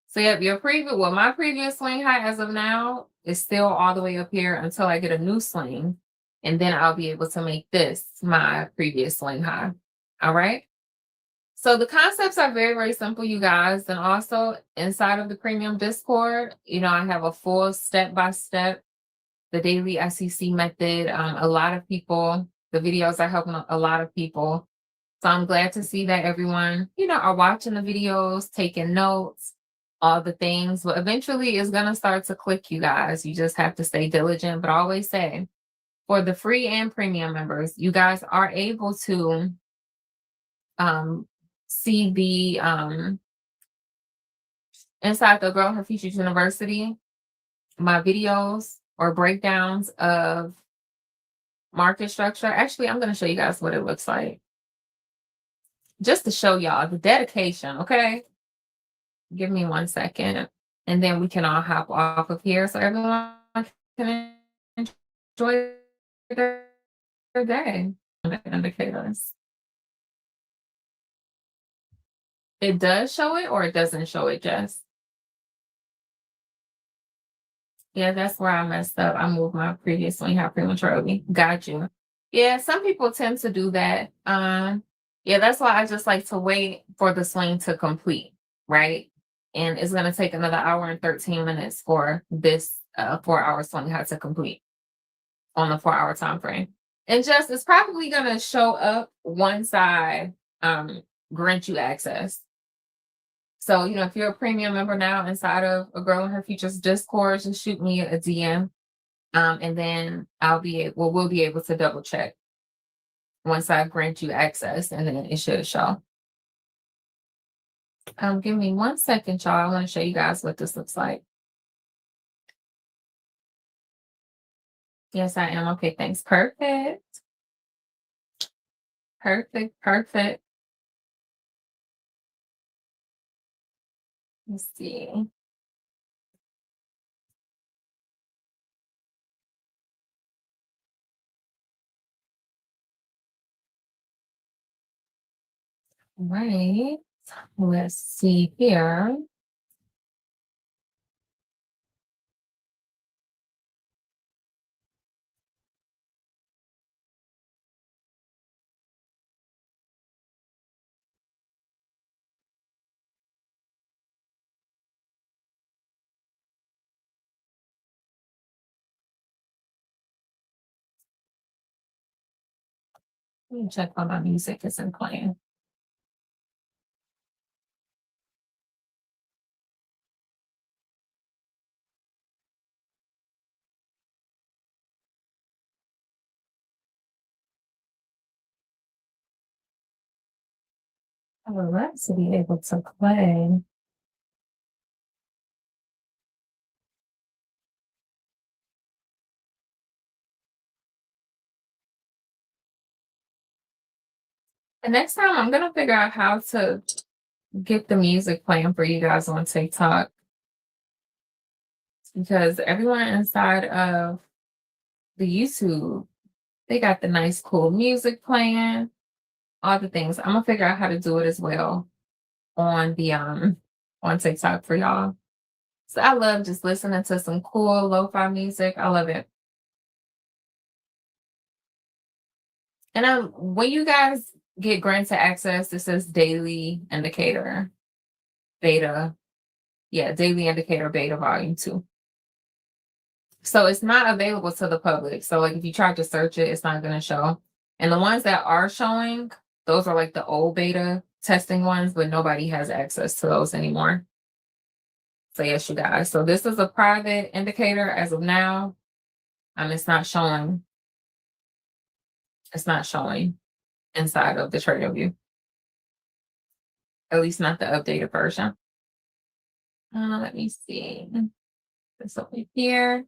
So yep, my previous swing high as of now is still all the way up here until I get a new swing. And then I'll be able to make this my previous swing high. All right. So the concepts are very, very simple, you guys. And also inside of the premium Discord, I have a full step-by-step, the daily SEC method. A lot of people, the videos are helping a lot of people. So I'm glad to see that everyone, are watching the videos, taking notes, all the things. But eventually it's going to start to click, you guys. You just have to stay diligent. But I always say, for the free and premium members, you guys are able to um, see the inside the Girl Her Futures University, my videos or breakdowns of market structure. Actually, I'm going to show you guys what it looks like just to show y'all the dedication. Okay. Give me 1 second and then we can all hop off of here so everyone can enjoy their day. Indicators. It does show it or it doesn't show it, Jess? Yeah, that's where I messed up. I moved my previous swing high prematurely. Got you. Yeah, some people tend to do that. Yeah, that's why I just like to wait for the swing to complete, right? And it's gonna take another hour and 13 minutes for this 4-hour swing high to complete on the 4-hour time frame. And just it's probably gonna show up once I grant you access. So, if you're a premium member now inside of a Girl in Her Futures Discord, just shoot me a DM. And then we'll be able to double check once I grant you access, and then it should show. Give me 1 second, y'all. I want to show you guys what this looks like. Yes, I am. Okay, thanks. Perfect. Perfect. Perfect. Let's see. Right. Let's see here. Let me check while my music isn't playing. I would love to be able to play. The next time I'm gonna figure out how to get the music playing for you guys on TikTok because everyone inside of the YouTube, they got the nice, cool music playing, all the things. I'm gonna figure out how to do it as well on the on TikTok for y'all. So I love just listening to some cool lo-fi music. I love it. And when you guys get granted access, this says daily indicator beta. Yeah, daily indicator beta volume 2. So it's not available to the public. So like if you try to search it, it's not gonna show. And the ones that are showing, those are like the old beta testing ones, but nobody has access to those anymore. So yes, you guys. So this is a private indicator as of now. It's not showing. It's not showing inside of the trading view. At least not the updated version. Let me see. This over here.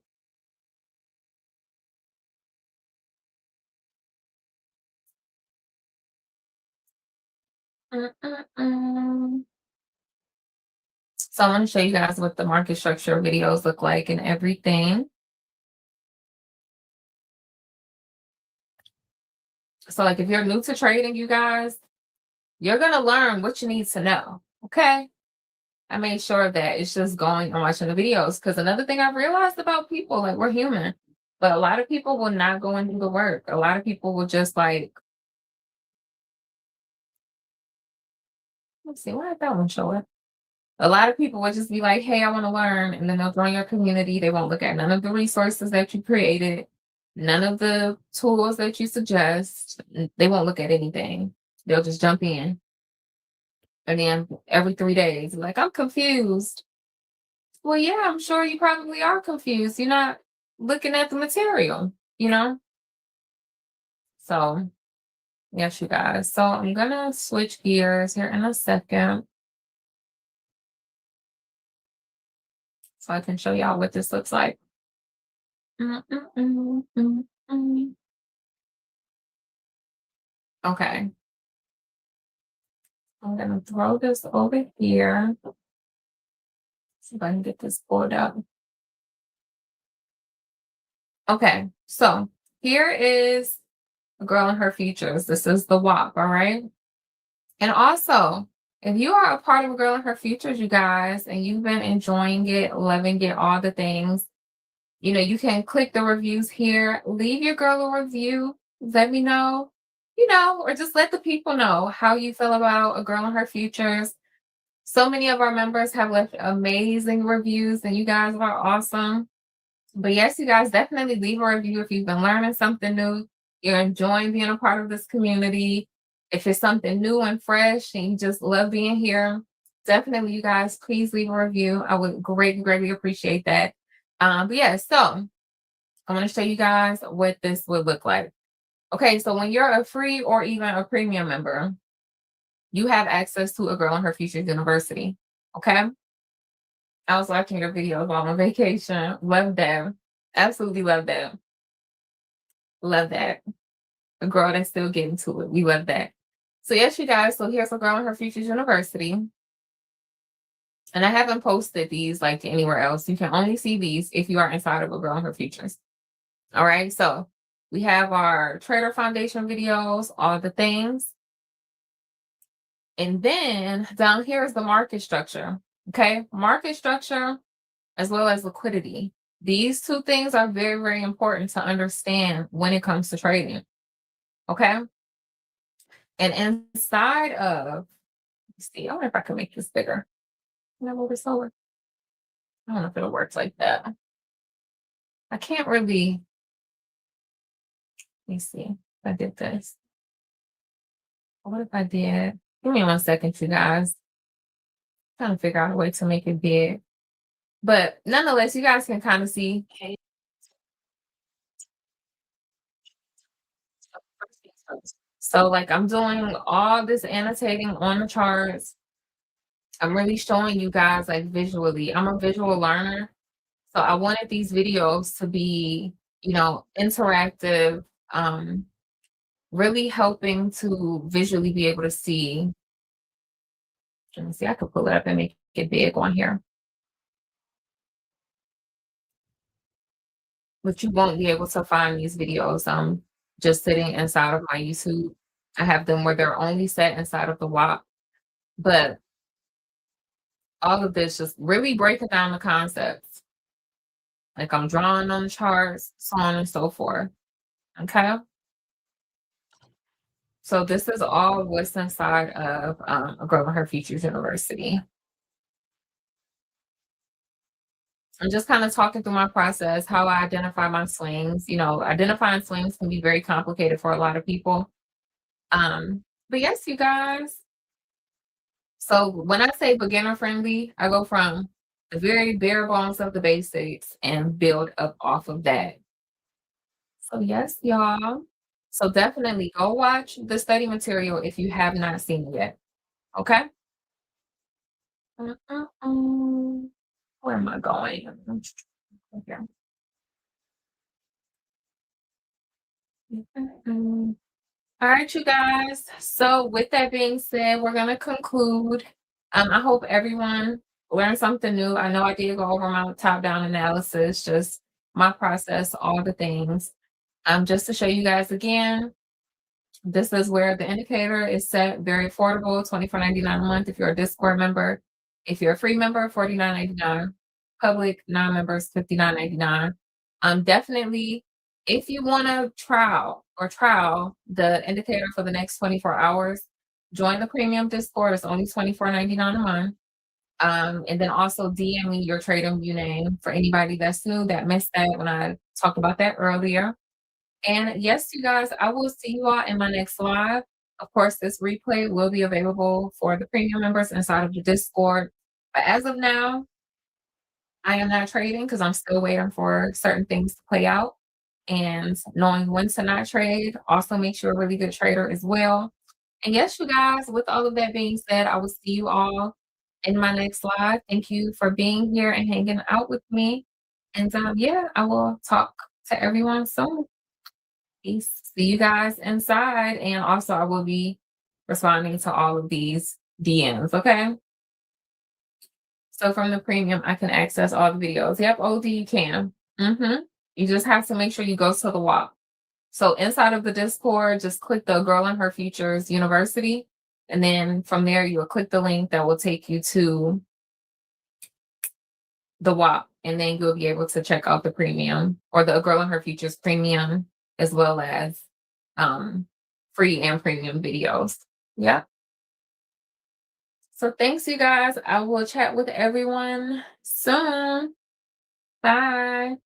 Mm-mm-mm. So I want to show you guys what the market structure videos look like and everything. So like if you're new to trading, you guys, you're gonna learn what you need to know. Okay. I made sure that it's just going and watching the videos. Because another thing I've realized about people, like we're human, but a lot of people will not go and do the work. A lot of people will just like, let's see, why did that one show up? A lot of people would just be like, hey, I want to learn. And then they'll join your community. They won't look at none of the resources that you created, none of the tools that you suggest. They won't look at anything. They'll just jump in. And then every 3 days, like, I'm confused. Well, yeah, I'm sure you probably are confused. You're not looking at the material, you know? So, yes, you guys. So, I'm going to switch gears here in a second so I can show y'all what this looks like. Mm, mm, mm, mm, mm. Okay, I'm going to throw this over here. See if I can get this pulled up. Okay, so here is a girl and her features. This is the WAP, all right? And also, if you are a part of a girl in her futures, you guys, and you've been enjoying it, loving it, all the things, you can click the reviews here, leave your girl a review, let me know, or just let the people know how you feel about a girl in her futures. So many of our members have left amazing reviews, and you guys are awesome. But yes, you guys definitely leave a review if you've been learning something new, you're enjoying being a part of this community. If it's something new and fresh and you just love being here, definitely, you guys, please leave a review. I would greatly, greatly appreciate that. But yeah, so I'm going to show you guys what this would look like. Okay, so when you're a free or even a premium member, you have access to a Girl in Her Futures University. Okay. I was watching your videos while on vacation. Love them. Absolutely love them. Love that. A girl that's still getting to it. We love that. So yes, you guys. So here's a Girl in Her Futures University. And I haven't posted these like anywhere else. You can only see these if you are inside of a Girl in Her Futures. All right. So we have our Trader Foundation videos, all the things. And then down here is the market structure. Okay. Market structure as well as liquidity. These two things are very, very important to understand when it comes to trading. Okay. And inside of, let's see, I wonder if I can make this bigger. Can I move it slower? I don't know if it'll work like that. I can't really, let me see if I did this. What if I did? Give me 1 second, you guys. Trying to figure out a way to make it big. But nonetheless, you guys can kind of see. Okay. So like I'm doing all this annotating on the charts. I'm really showing you guys like visually. I'm a visual learner. So I wanted these videos to be, interactive, really helping to visually be able to see. Let me see, I could pull it up and make it big on here. But you won't be able to find these videos just sitting inside of my YouTube. I have them where they're only set inside of the WAP. But all of this just really breaking down the concepts. Like I'm drawing on the charts, so on and so forth. Okay. So this is all what's inside of a Girl in Her Futures University. I'm just kind of talking through my process, how I identify my swings. Identifying swings can be very complicated for a lot of people. But yes, you guys. So when I say beginner friendly, I go from the very bare bones of the basics and build up off of that. So yes, y'all. So definitely go watch the study material if you have not seen it yet. Okay. Mm-mm-mm. Where am I going? Okay. Mm-mm-mm. All right, you guys. So, with that being said, we're going to conclude. I hope everyone learned something new. I know I did go over my top down analysis, just my process, all the things. Just to show you guys again, this is where the indicator is set very affordable, 24.99 a month if you're a Discord member. If you're a free member, 49.99. Public non-members, 59.99. Definitely, if you want to trial the indicator for the next 24 hours, join the premium Discord. It's only 24.99 a month. And then also DM me your trading view name for anybody that's new that missed that when I talked about that earlier. And yes, you guys, I will see you all in my next live. Of course, this replay will be available for the premium members inside of the Discord. But as of now, I am not trading because I'm still waiting for certain things to play out. And knowing when to not trade also makes you a really good trader as well. And yes, you guys, with all of that being said, I will see you all in my next live. Thank you for being here and hanging out with me. And yeah, I will talk to everyone soon. Peace. See you guys inside. And also, I will be responding to all of these DMs. Okay. So from the premium, I can access all the videos. Yep, OD you can. You just have to make sure you go to the walk. So inside of the Discord, just click the Girl in Her Futures University. And then from there, you'll click the link that will take you to the WAP. And then you'll be able to check out the premium or the Girl in Her Futures premium, as well as um, free and premium videos. Yeah. So thanks, you guys. I will chat with everyone soon. Bye.